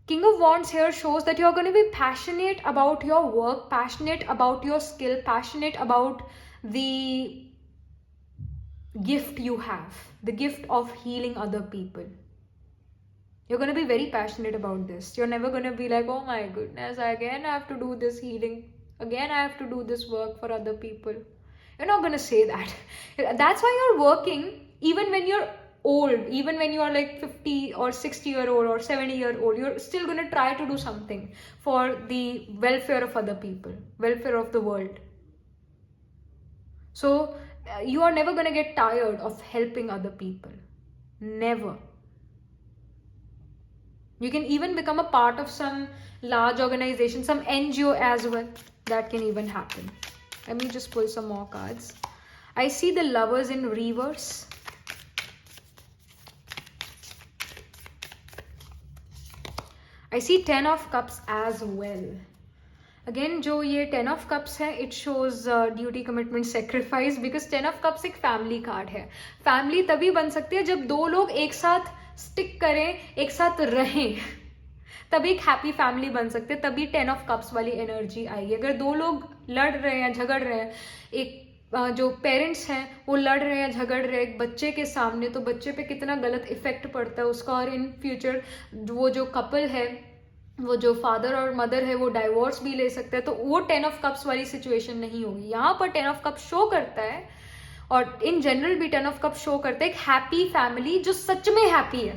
King of Wands here shows that you're going to be passionate about your work, passionate about your skill, passionate about the gift you have, the gift of healing other people. You're going to be very passionate about this. You're never going to be like, oh my goodness, again I have to do this healing. Again I have to do this work for other people. You're not going to say that. That's why you're working even when you're old, even when you are like 50 or 60-year-old or 70-year-old, you're still going to try to do something for the welfare of other people, welfare of the world. So you are never going to get tired of helping other people. Never. You can even become a part of some large organization, some NGO as well. That can even happen. Let me just pull some more cards. I see the Lovers in reverse. I see 10 of Cups as well. Again, जो ये 10 of Cups है, it shows duty, commitment, sacrifice, because 10 of Cups एक family card है. Family तभी बन सकती है जब दो लोग एक साथ stick करें, एक साथ रहें. तभी एक happy family बन सकते हैं, तभी 10 of Cups वाली energy आएगी. अगर दो लोग लड़ रहे हैं, झगड़ रहे हैं, एक जो पेरेंट्स हैं वो लड़ रहे हैं, झगड़ रहे हैं एक बच्चे के सामने, तो बच्चे पे कितना गलत इफेक्ट पड़ता है उसका. और इन फ्यूचर वो जो कपल है, वो जो फादर और मदर है, वो डाइवोर्स भी ले सकता है. तो वो 10 of Cups वाली सिचुएशन नहीं होगी. यहाँ पर 10 of Cups शो करता है और इन जनरल भी 10 ऑफ कप शो करते हैं एक हैप्पी फैमिली जो सच में हैप्पी है,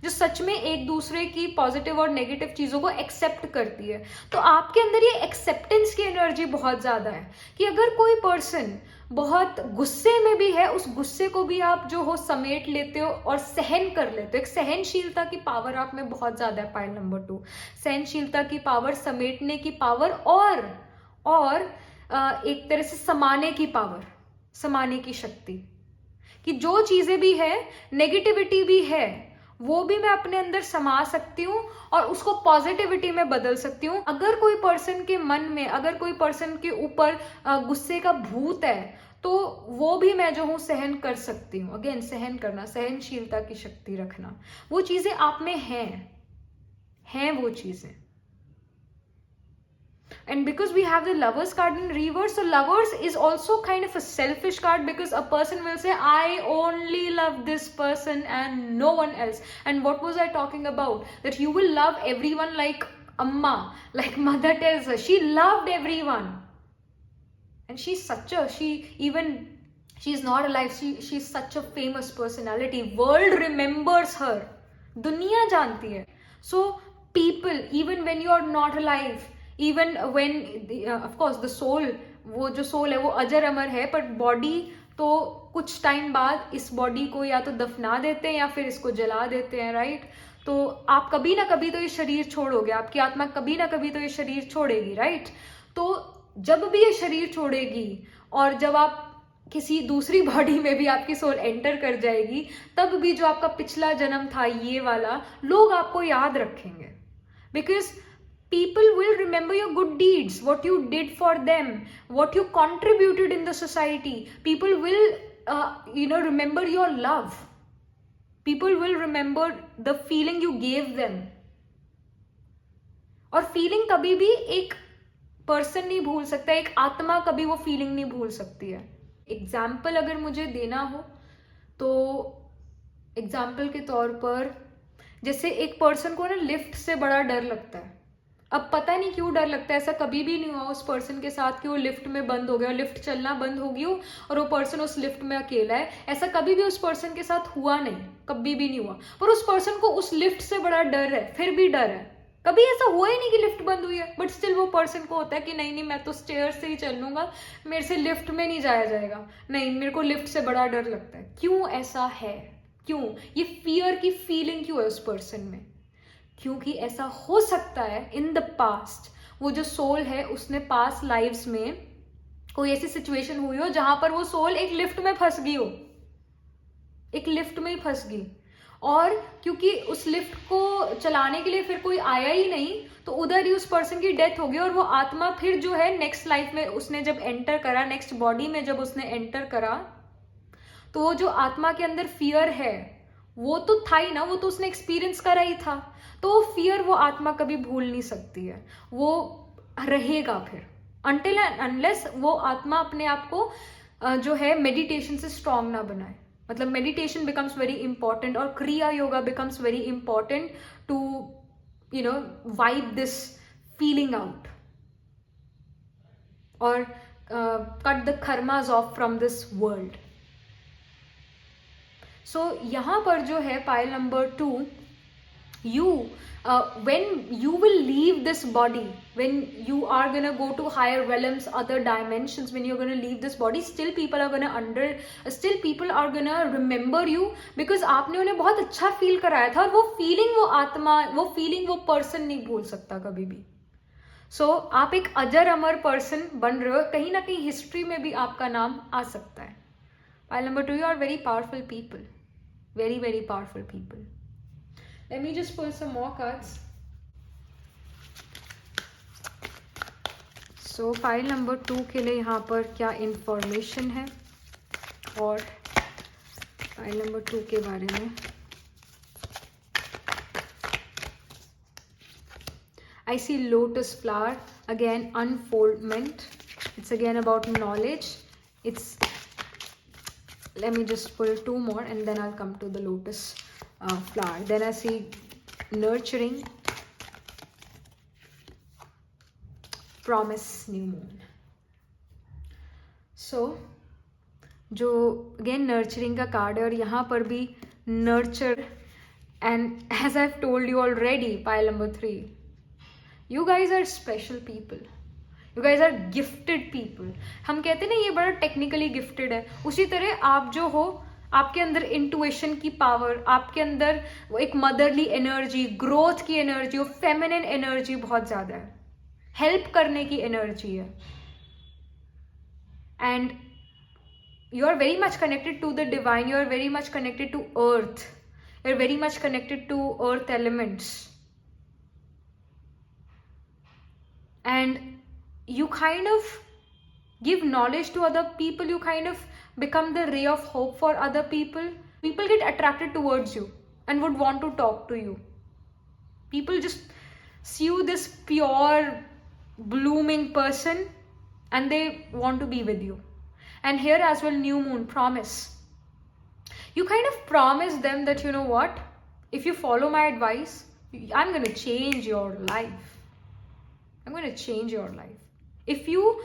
जो सच में एक दूसरे की पॉजिटिव और नेगेटिव चीजों को एक्सेप्ट करती है। तो आपके अंदर ये एक्सेप्टेंस की एनर्जी बहुत ज्यादा है कि अगर कोई पर्सन बहुत गुस्से में भी है, उस गुस्से को भी आप जो हो समेट लेते हो और सहन कर लेते हो। एक सहनशीलता की पावर आप में बहुत ज्यादा है। पाइल नंबर 2, सहनशीलता की पावर, समेटने की पावर और एक तरह से समाने की पावर, समाने की शक्ति, कि जो चीजें भी है, नेगेटिविटी भी है, वो भी मैं अपने अंदर समा सकती हूँ और उसको पॉजिटिविटी में बदल सकती हूँ। अगर कोई पर्सन के मन में, अगर कोई पर्सन के ऊपर गुस्से का भूत है, तो वो भी मैं जो हूँ सहन कर सकती हूँ। अगेन, सहन करना, सहनशीलता की शक्ति रखना, वो चीजें आप में हैं वो चीजें। And because we have the lovers card in reverse, so lovers is also kind of a selfish card, because a person will say, I only love this person and no one else. And what was I talking about? That you will love everyone like Amma, like Mother Teresa. She loved everyone. And she's not alive. She's such a famous personality. World remembers her. दुनिया जानती है. So people, even when you are not alive, even when of course the soul, वो जो soul है वो अजर अमर है, but body तो कुछ टाइम बाद इस बॉडी को या तो दफना देते हैं या फिर इसको जला देते हैं, राइट? तो आप कभी ना कभी तो ये शरीर छोड़ोगे, आपकी आत्मा कभी ना कभी तो ये शरीर छोड़ेगी, राइट? तो जब भी ये शरीर छोड़ेगी और जब आप किसी दूसरी बॉडी में भी आपकी सोल एंटर कर जाएगी, तब भी जो आपका पिछला जन्म था ये वाला, लोग आपको याद रखेंगे, because people will remember your good deeds, what you did for them, what you contributed in the society. People will remember your love. People will remember the feeling you gave them. और feeling कभी भी एक person नहीं भूल सकता, एक आत्मा कभी वो फीलिंग नहीं भूल सकती है। एग्जाम्पल अगर मुझे देना हो तो एग्जाम्पल के तौर पर, जैसे एक पर्सन को ना लिफ्ट से बड़ा डर लगता है। अब पता नहीं क्यों डर लगता है, ऐसा कभी भी नहीं हुआ उस पर्सन के साथ कि वो लिफ्ट में बंद हो गया, लिफ्ट चलना बंद हो गई हो और वो पर्सन उस लिफ्ट में अकेला है। ऐसा कभी भी उस पर्सन के साथ हुआ नहीं, कभी भी नहीं हुआ। पर उस पर्सन को उस लिफ्ट से बड़ा डर है, फिर भी डर है। कभी ऐसा हुआ ही नहीं कि लिफ्ट बंद हुई है, बट स्टिल वो पर्सन को होता है कि नहीं मैं तो स्टेयर से ही चल लूंगा, मेरे से लिफ्ट में नहीं जाया जाएगा, नहीं मेरे को लिफ्ट से बड़ा डर लगता है। क्यों ऐसा है? क्यों? ये फियर की फीलिंग क्यों है उस पर्सन में? क्योंकि ऐसा हो सकता है इन द पास्ट वो जो सोल है उसने पास्ट लाइव्स में कोई ऐसी सिचुएशन हुई हो जहां पर वो सोल एक लिफ्ट में फंस गई हो, एक लिफ्ट में ही फंस गई, और क्योंकि उस लिफ्ट को चलाने के लिए फिर कोई आया ही नहीं, तो उधर ही उस पर्सन की डेथ हो गई। और वो आत्मा फिर जो है नेक्स्ट लाइफ में उसने जब एंटर करा, नेक्स्ट बॉडी में जब उसने एंटर करा, तो वो जो आत्मा के अंदर फियर है वो तो था ही ना, वो तो उसने एक्सपीरियंस करा ही था। तो वो फियर वो आत्मा कभी भूल नहीं सकती है, वो रहेगा फिर अनटिल एंड अनलेस वो आत्मा अपने आप को जो है मेडिटेशन से स्ट्रांग ना बनाए। मतलब मेडिटेशन बिकम्स वेरी इंपॉर्टेंट और kriya yoga becomes very important to wipe this feeling out और cut the karmas off from this world. So यहाँ पर जो है pile number 2, when you will leave this body, when you are gonna go to higher realms, other dimensions, when you're gonna leave this body, still people are gonna remember you, because आपने उन्हें बहुत अच्छा feel कराया था, और वो feeling वो आत्मा, वो फीलिंग वो पर्सन नहीं भूल सकता कभी भी। सो आप एक अजर अमर पर्सन बन रहे हो, कहीं ना कहीं हिस्ट्री में भी आपका नाम आ सकता है। Pile number 2, you are very powerful people, very very powerful people. Let me just pull some more cards. So file number 2 के लिए यहाँ पर क्या इंफॉर्मेशन है और फाइल नंबर 2 के बारे में। I see lotus flower, again unfoldment. It's again about knowledge. Let me just pull 2 more and then I'll come to the lotus flower. Then I see nurturing, promise, new moon. So जो again nurturing का card है, और यहाँ पर भी nurture. And as I have told you already, pile number 3, you guys are special people, you guys are gifted people. हम कहते हैं ना ये बड़ा टेक्निकली गिफ्टेड है, उसी तरह आप जो हो, आपके अंदर इंटुइशन की पावर, आपके अंदर वो एक मदरली एनर्जी, ग्रोथ की एनर्जी, वो फेमिनिन एनर्जी बहुत ज्यादा है, हेल्प करने की एनर्जी है. And you are very much connected to the divine, you are very much connected to earth, you are very much connected to earth elements, and you kind of give knowledge to other people, you kind of become the ray of hope for other people. People get attracted towards you and would want to talk to you. People just see you this pure blooming person and they want to be with you. And here as well, new moon, promise. You kind of promise them that, you know what, if you follow my advice, I'm going to change your life. I'm going to change your life. If you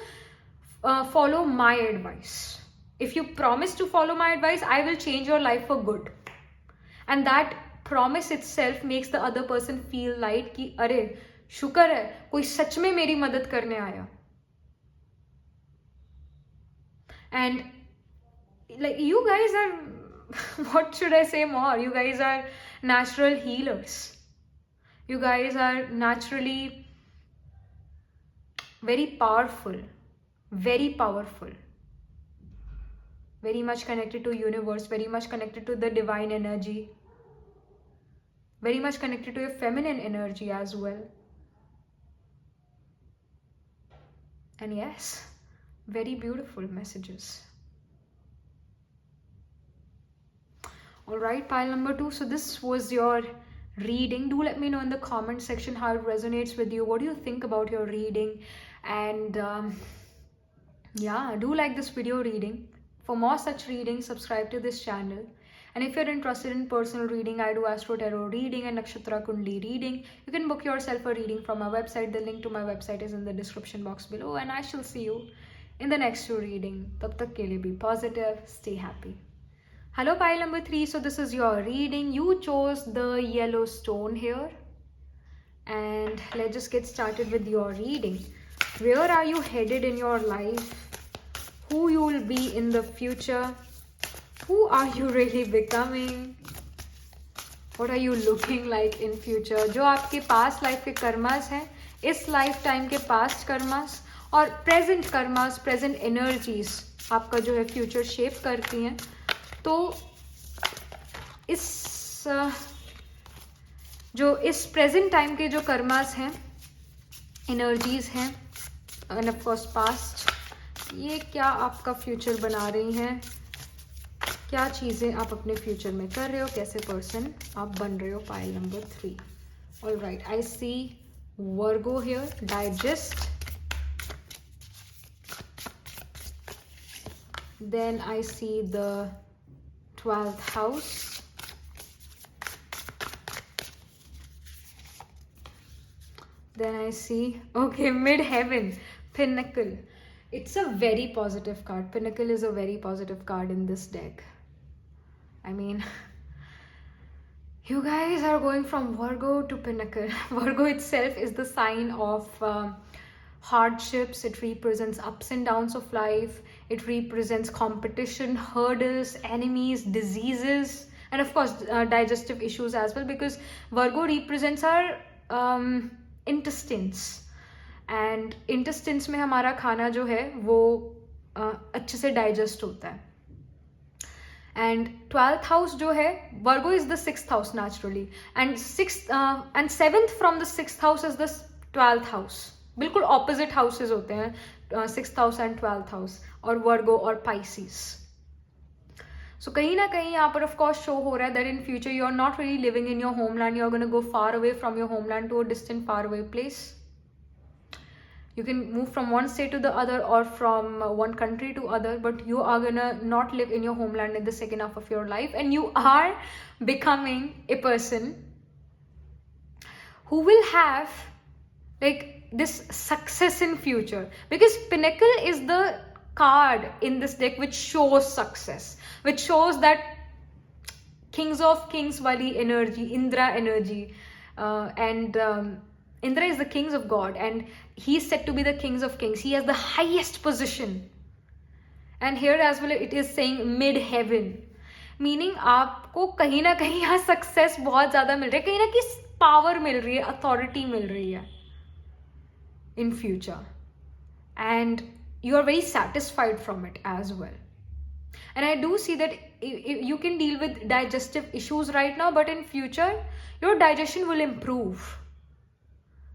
follow my advice, if you promise to follow my advice, I will change your life for good. And that promise itself makes the other person feel light कि अरे शुक्र है कोई सच में मेरी मदद करने आया. And like you guys are what should I say more, you guys are natural healers, you guys are naturally very powerful, very powerful, very much connected to universe, very much connected to the divine energy, very much connected to your feminine energy as well. And yes, very beautiful messages. All right, pile number 2. So this was your reading. Do let me know in the comment section how it resonates with you. What do you think about your reading? And yeah, do like this video reading. For more such readings, subscribe to this channel. And if you're interested in personal reading, I do Astro Tarot reading and Nakshatra Kundali reading. You can book yourself a reading from my website. The link to my website is in the description box below. And I shall see you in the next reading. Tab tak ke liye be positive, stay happy. Hello pile number 3. So this is your reading. You chose the yellow stone here. And let's just get started with your reading. Where are you headed in your life? Who you will be in the future? Who are you really becoming? What are you looking like in future? जो आपके past life के karmas हैं, इस life time के past karmas और present karmas, present energies आपका जो है future shape करती हैं. तो इस प्रेजेंट टाइम के जो कर्मास हैं, एनर्जीज हैं, एंड ऑफ कोर्स पास्ट, ये क्या आपका फ्यूचर बना रही हैं, क्या चीज़ें आप अपने फ्यूचर में कर रहे हो, कैसे पर्सन आप बन रहे हो. Pile number 3. All right, I see Virgo here. Digest. Then I see the 12th house. Then I see, okay, mid-heaven, Pinnacle. It's a very positive card. Pinnacle is a very positive card in this deck. I mean, you guys are going from Virgo to Pinnacle. Virgo itself is the sign of hardships. It represents ups and downs of life. It represents competition, hurdles, enemies, diseases, and of course digestive issues as well, because Virgo represents our intestines, and intestines में हमारा खाना जो है वो अच्छे से digest होता है. And 12th house जो है, Virgo is the 6th house naturally, and 7th from the 6th house is the 12th house. बिल्कुल opposite houses होते हैं, 6th house and 12th house, और Virgo और Pisces. So कहीं ना कहीं यहाँ पर of course show हो रहा है that in future you are not really living in your homeland. You are going to go far away from your homeland to a distant far away place. You can move from one state to the other or from one country to other, but you are going to not live in your homeland in the second half of your life, and you are becoming a person who will have like this success in future, because Pinnacle is the card in this deck which shows success, which shows that Kings of Kings wali energy, Indra energy, and Indra is the kings of God, and he is said to be the kings of kings. He has the highest position, and here as well it is saying mid heaven, meaning आपको कहीं ना कहीं यहाँ success बहुत ज़्यादा मिल रही है, कहीं ना कहीं पावर मिल रही है, अथॉरिटी मिल रही है in future, and you are very satisfied from it as well. And I do see that you can deal with digestive issues right now, but in future your digestion will improve.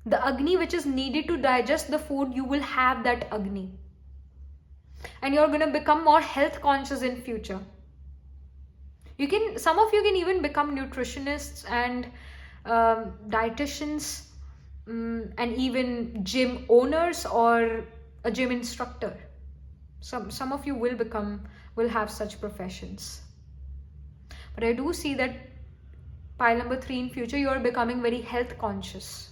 The Agni which is needed to digest the food, you will have that Agni, and you're going to become more health conscious in future. Some of you can even become nutritionists and dietitians, and even gym owners or a gym instructor. Some of you will have such professions. But I do see that pile number 3, in future you are becoming very health conscious,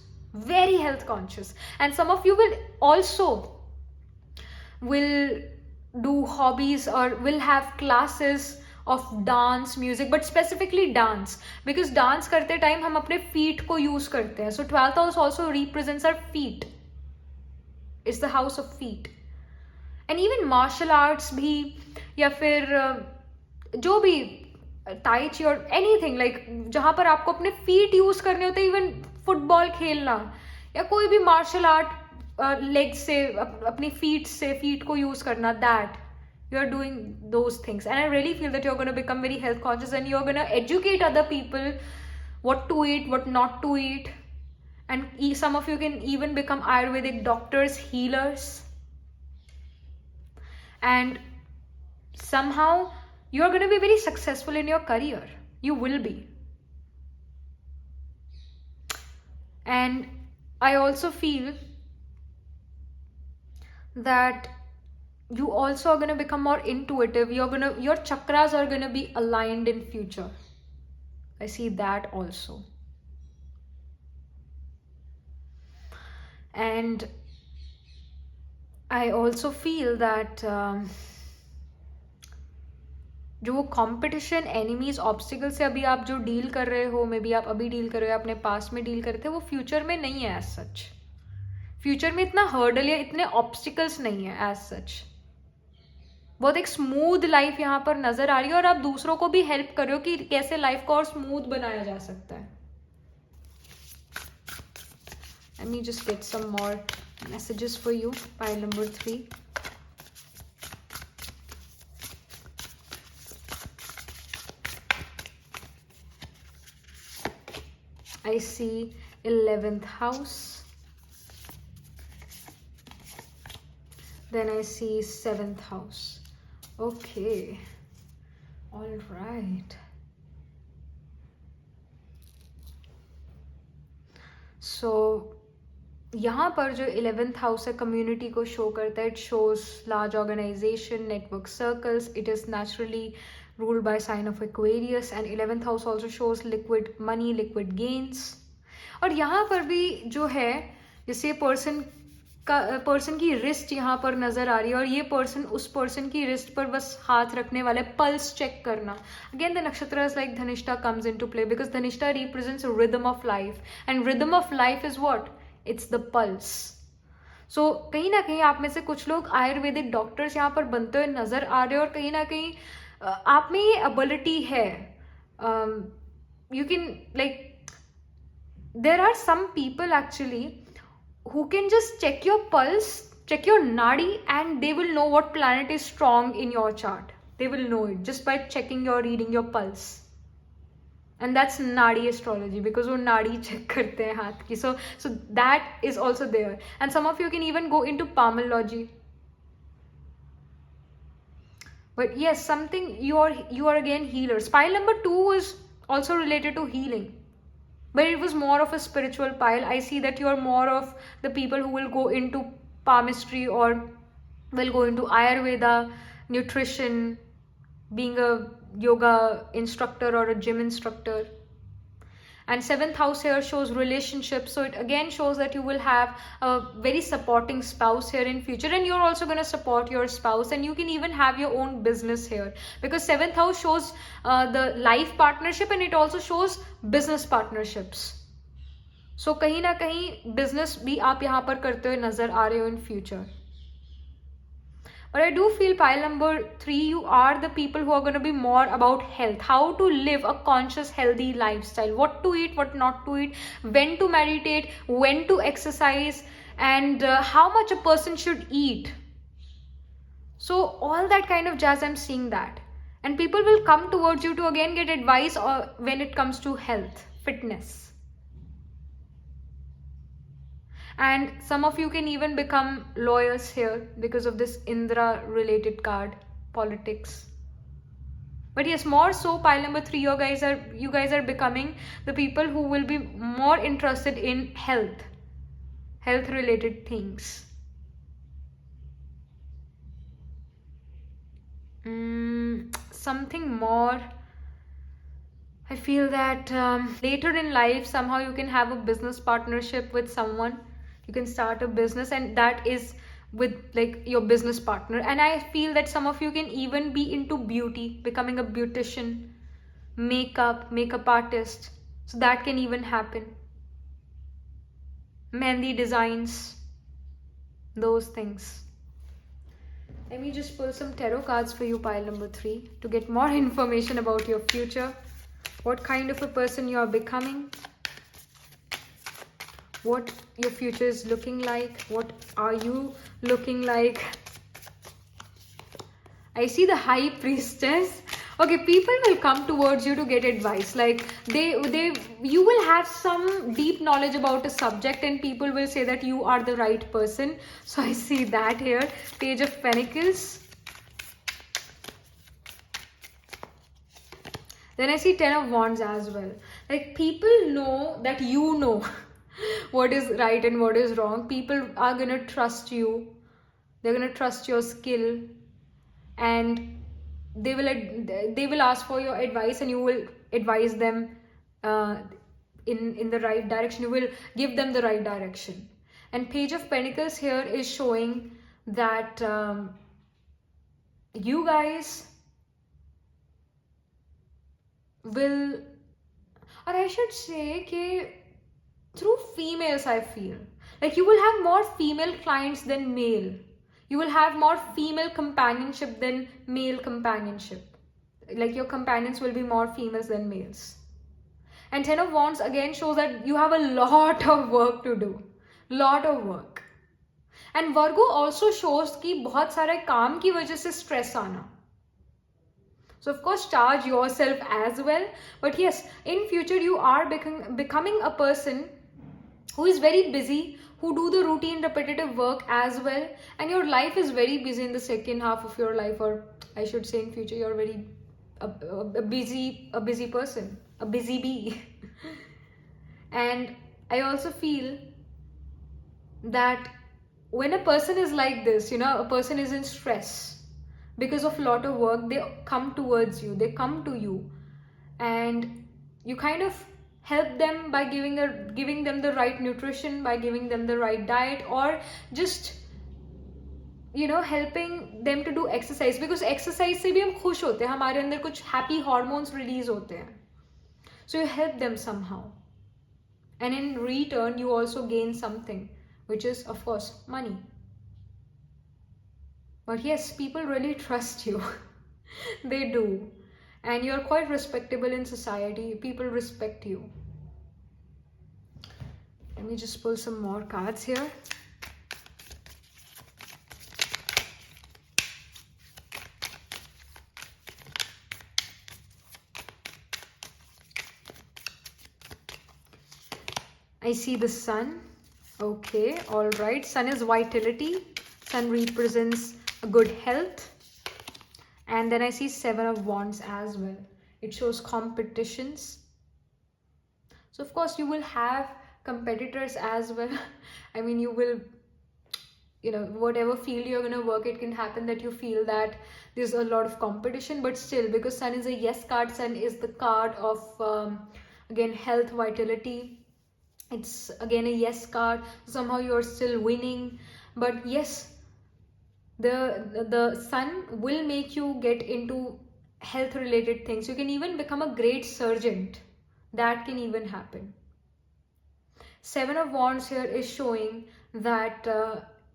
and some of you will do hobbies or will have classes of dance, music, but specifically dance, because dance करते time हम अपने feet को use करते हैं. So 12th house also represents our feet. It's the house of feet. And even martial arts भी, या फिर जो भी tai chi or anything, like जहाँ पर आपको अपने feet use करने होते हैं, even football खेलना या कोई भी martial art legs से, अपनी feet को use करना, that you are doing those things. And I really feel that you're going to become very health conscious, and you're going to educate other people what to eat, what not to eat. And some of you can even become Ayurvedic doctors, healers. And somehow you're going to be very successful in your career. You will be. And I also feel that you also are going to become more intuitive. Your chakras are going to be aligned in future. I see that also. And I also feel that जो competition, enemies, obstacles से अभी आप जो deal कर रहे हो, maybe आप अभी deal कर रहे हो, अपने past में deal कर रहे थे, वो future में नहीं है as such. Future में इतना hurdle या इतने obstacles नहीं है as such. बहुत एक स्मूथ लाइफ यहाँ पर नजर आ रही है, और आप दूसरों को भी हेल्प कर रहे हो कि कैसे लाइफ को और स्मूथ बनाया जा सकता है. Let me just get some more messages for you. Pile number 3. I see 11th house. Then I see 7th house. Okay. All right. So यहाँ पर जो 11th हाउस है कम्युनिटी को शो करता है. It shows large organization, network circles. It is naturally ruled by sign of Aquarius, and 11th house also shows liquid money, liquid gains. और यहाँ पर भी जो है, जैसे पर्सन की रिस्ट यहाँ पर नजर आ रही है, और ये पर्सन उस पर्सन की रिस्ट पर बस हाथ रखने वाला है, पल्स चेक करना. अगेन द नक्षत्ras like Dhanishta comes into play, because Dhanishta represents a rhythm of life, and rhythm of life is what? It's the pulse. So कहीं ना कहीं आप में से कुछ लोग आयुर्वेदिक डॉक्टर्स यहाँ पर बनते हुए नजर आ रहे हो, और कहीं ना कहीं आप में ये एबिलिटी है. You can like, there are some people actually who can just check your pulse, check your nadi, and they will know what planet is strong in your chart. They will know it just by reading your pulse. And that's nadi astrology, because वो nadi check करते हैं हाथ की. So that is also there. And some of you can even go into palmology. But yes, something you are again healers. Pile number 2 is also related to healing, but it was more of a spiritual pile. I see that you are more of the people who will go into palmistry or will go into Ayurveda, nutrition, being a yoga instructor or a gym instructor. And 7th house here shows relationships, so it again shows that you will have a very supporting spouse here in future, and you're also going to support your spouse, and you can even have your own business here, because 7th house shows the life partnership, and it also shows business partnerships. So कहीं ना कहीं business भी आप यहाँ पर करते हुए नजर आ रहे हो in future. But I do feel pile number 3, you are the people who are going to be more about health, how to live a conscious, healthy lifestyle, what to eat, what not to eat, when to meditate, when to exercise, and how much a person should eat. So all that kind of jazz, I'm seeing that. And people will come towards you to again get advice when it comes to health, fitness. And some of you can even become lawyers here because of this Indra related card, politics. But yes, more so pile number 3, you guys are becoming the people who will be more interested in health related things. Something more, I feel that later in life somehow you can have a business partnership with someone. You can start a business, and that is with like your business partner. And I feel that some of you can even be into beauty, becoming a beautician, makeup artist. So that can even happen. Mehndi designs, those things. Let me just pull some tarot cards for you, pile number 3, to get more information about your future. What kind of a person you are becoming, what your future is looking like, what are you looking like. I see the High Priestess. Okay, people will come towards you to get advice, like you will have some deep knowledge about a subject, and people will say that you are the right person. So I see that here. Page of Pentacles. Then I see 10 of Wands as well. Like, people know that you know what is right and what is wrong. People are going to trust you. They're going to trust your skill, and they will ask for your advice, and you will advise them in the right direction. You will give them the right direction. And Page of Pentacles here is showing that you guys will, or I should say कि through females, I feel like you will have more female clients than male. You will have more female companionship than male companionship. Like, your companions will be more females than males. And 10 of Wands again shows that you have a lot of work to do. Lot of work. And Virgo also shows कि बहुत सारे काम की वजह से stress आना. So of course charge yourself as well. But yes, in future you are becoming a person who is very busy, who do the routine repetitive work as well, and your life is very busy in the second half of your life, or I should say in future you're very a busy person, a busy bee. And I also feel that when a person is like this, a person is in stress because of a lot of work, they come towards you, they come to you, and you kind of help them by giving them the right nutrition, by giving them the right diet, or just helping them to do exercise, because exercise से भी हम खुश होते हैं, हमारे अंदर कुछ happy hormones release होते हैं. So you help them somehow, and in return you also gain something, which is of course money. But yes, people really trust you. They do. And you're quite respectable in society. People respect you. Let me just pull some more cards here. I see the Sun. Okay, all right. Sun is vitality. Sun represents a good health. And then I see 7 of Wands as well. It shows competitions. So of course you will have competitors as well. I mean, you will, whatever field you're going to work, it can happen that you feel that there's a lot of competition, but still, because Sun is a yes card, Sun is the card of Again, health, vitality, it's again a yes card. Somehow you're still winning, but yes, the sun will make you get into health related things. You can even become a great surgeon. That can even happen. Seven of Wands here is showing that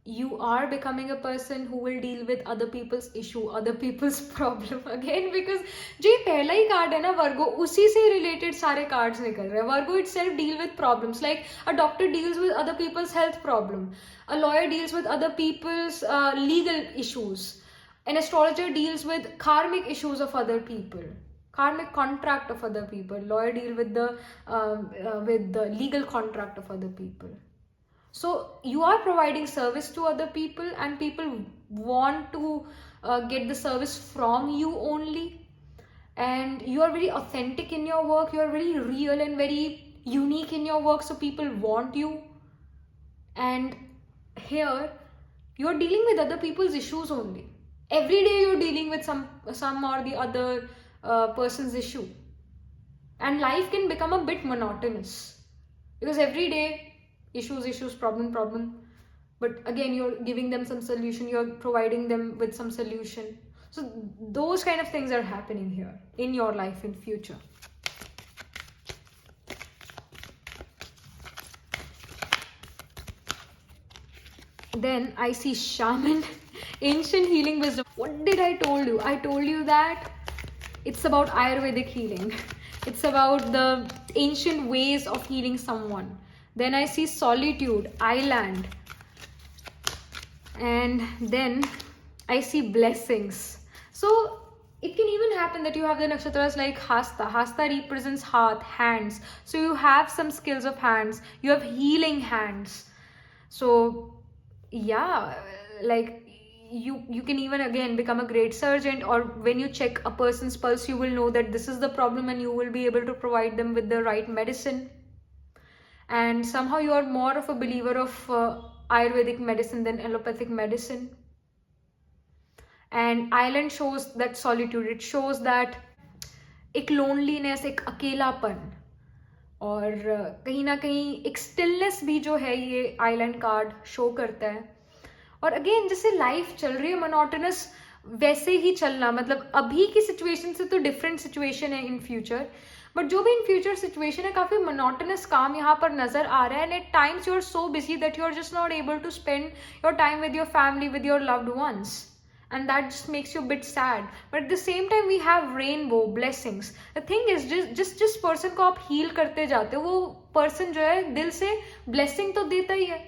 you are becoming a person who will deal with other people's issue, other people's problem. Again, because जो ये पहला ही card है ना वर्गो, उसी से related सारे cards निकल रहे हैं. Virgo itself deal with problems, like a doctor deals with other people's health problem, a lawyer deals with other people's legal issues, an astrologer deals with karmic issues of other people, karmic contract of other people, lawyer deal with the legal contract of other people. So you are providing service to other people, and people want to get the service from you only, and you are very authentic in your work, you are very real and very unique in your work, so people want you. And here you are dealing with other people's issues only. Every day you're dealing with some or the other person's issue, and life can become a bit monotonous because every day issues, problem, but again you're giving them some solution, you're providing them with some solution. So those kind of things are happening here in your life in future. Then I see shaman, ancient healing wisdom. What did I told you? I told you that it's about Ayurvedic healing. It's about the ancient ways of healing someone. Then I see solitude, island. And then I see blessings. So it can even happen that you have the nakshatras like Hasta. Hasta represents heart, hands. So you have some skills of hands. You have healing hands. So yeah, like you can even again become a great surgeon, or when you check a person's pulse, you will know that this is the problem and you will be able to provide them with the right medicine. And somehow you are more of a believer of Ayurvedic medicine than allopathic medicine. And island shows that solitude, it shows that एक loneliness, एक अकेलापन, और कहीं ना कहीं एक stillness भी जो है ये आइलैंड कार्ड शो करता है. और अगेन जैसे लाइफ चल रही है मोनोटोनस, वैसे ही चलना, मतलब अभी की सिचुएशन से तो डिफरेंट सिचुएशन है इन फ्यूचर, बट जो भी इन फ्यूचर सिचुएशन है काफी मोनोटोनस काम यहाँ पर नजर आ रहा है. And at times you are so busy that you are just not able to spend your time with your family, with your loved ones, and that just makes you a bit sad. But at the same time we have rainbow blessings. The thing is just जिस person को आप heal करते जाते हो, वो person जो है दिल से blessing तो देता ही है,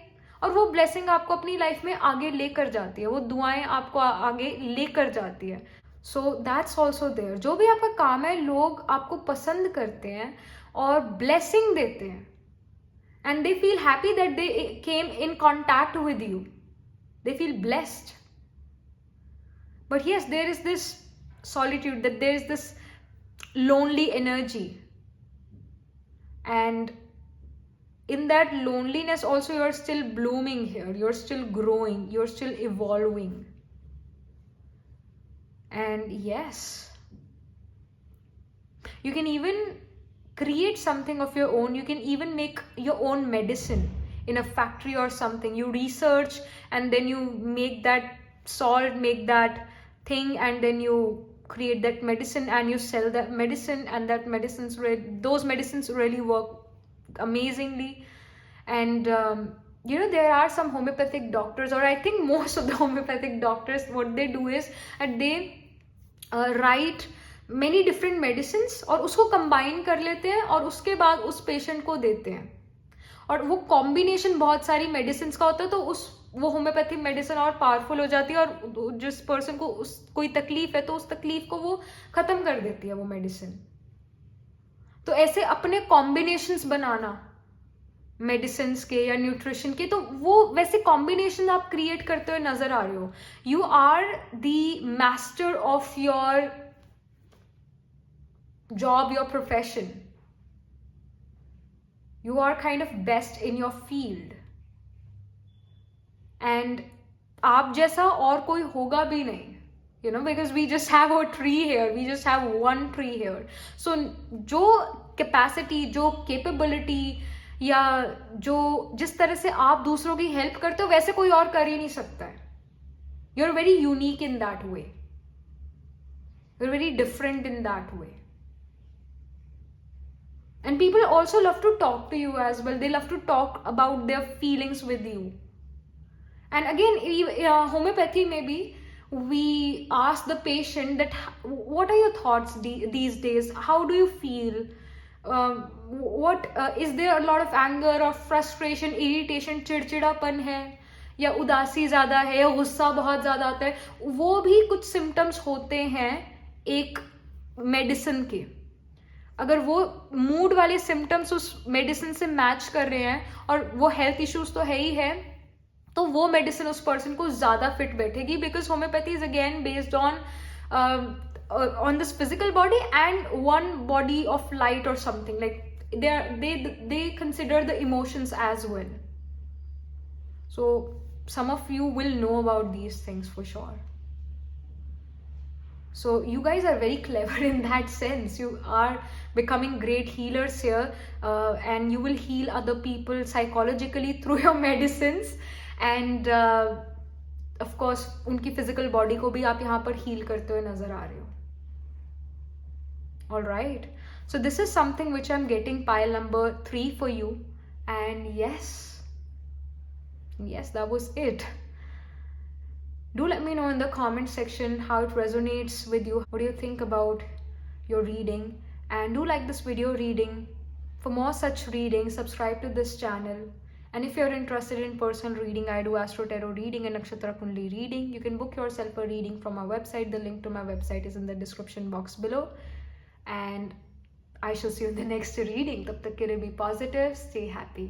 और वो blessing आपको अपनी life में आगे लेकर जाती है, वो दुआएं आपको आगे लेकर जाती है. So that's also there. जो भी आपका काम है, लोग आपको पसंद करते हैं और blessing देते हैं, and they feel happy that they came in contact with you. They feel blessed. But yes, there is this solitude, that there is this lonely energy, and in that loneliness also you're still blooming here, you're still growing, you're still evolving. And yes, you can even create something of your own. You can even make your own medicine in a factory or something. You research and then you make that salt, make that thing, and then you create that medicine and you sell that medicine, and that those medicines really work amazingly. And you know, there are some homeopathic doctors, or I think most of the homeopathic doctors, what they do is that they write many different medicines और उसको combine कर लेते हैं और उसके बाद उस patient को देते हैं, और वो combination बहुत सारी medicines का होता है, तो वो होम्योपैथिक मेडिसिन और पावरफुल हो जाती है, और जिस पर्सन को कोई तकलीफ है तो उस तकलीफ को वो खत्म कर देती है वो मेडिसिन. तो ऐसे अपने कॉम्बिनेशंस बनाना मेडिसिन के या न्यूट्रिशन के, तो वो वैसे कॉम्बिनेशन आप क्रिएट करते हुए नजर आ रहे हो. You are the master of your job, your profession. You are kind of best in your field, and आप जैसा और कोई होगा भी नहीं, you know, because we just have a tree here, we just have one tree here. So जो capacity, जो capability या जो जिस तरह से आप दूसरों की हेल्प करते हो वैसे कोई और कर ही नहीं सकता है. You are very unique in that way. You are very different in that way. And people also love to talk to you as well. They love to talk about their feelings with you. And again, homeopathy maybe we ask the patient that what are your thoughts these days? How do you feel? Is there a lot of anger or frustration, irritation, चिड़चिड़ापन है, या उदासी ज़्यादा है, या गुस्सा बहुत ज़्यादा आता है? वो भी कुछ सिम्टम्स होते हैं एक मेडिसिन के. अगर वो मूड वाले सिम्टम्स उस मेडिसिन से मैच कर रहे हैं और वो हेल्थ इश्यूज तो है ही है, तो वो मेडिसिन उस पर्सन को ज़्यादा फिट बैठेगी. Because homeopathy is again based on this physical body and one body of light or something, like they consider the emotions as well. So some of you will know about these things for sure. So you guys are very clever in that sense. You are becoming great healers here, and you will heal other people psychologically through your medicines. And of course उनकी physical body को भी आप यहाँ पर heal करते हुए नजर आ रहे हो. Alright, so this is something which I'm getting pile number 3 for you. And yes, that was it. Do let me know in the comment section how it resonates with you. What do you think about your reading? And do like this video reading. For more such reading, subscribe to this channel. And if you're interested in personal reading, I do Astro Tarot reading and Nakshatra Kundali reading. You can book yourself a reading from our website. The link to my website is in the description box below. And I shall see you in the next reading. Tab tak ke liye be positive, stay happy.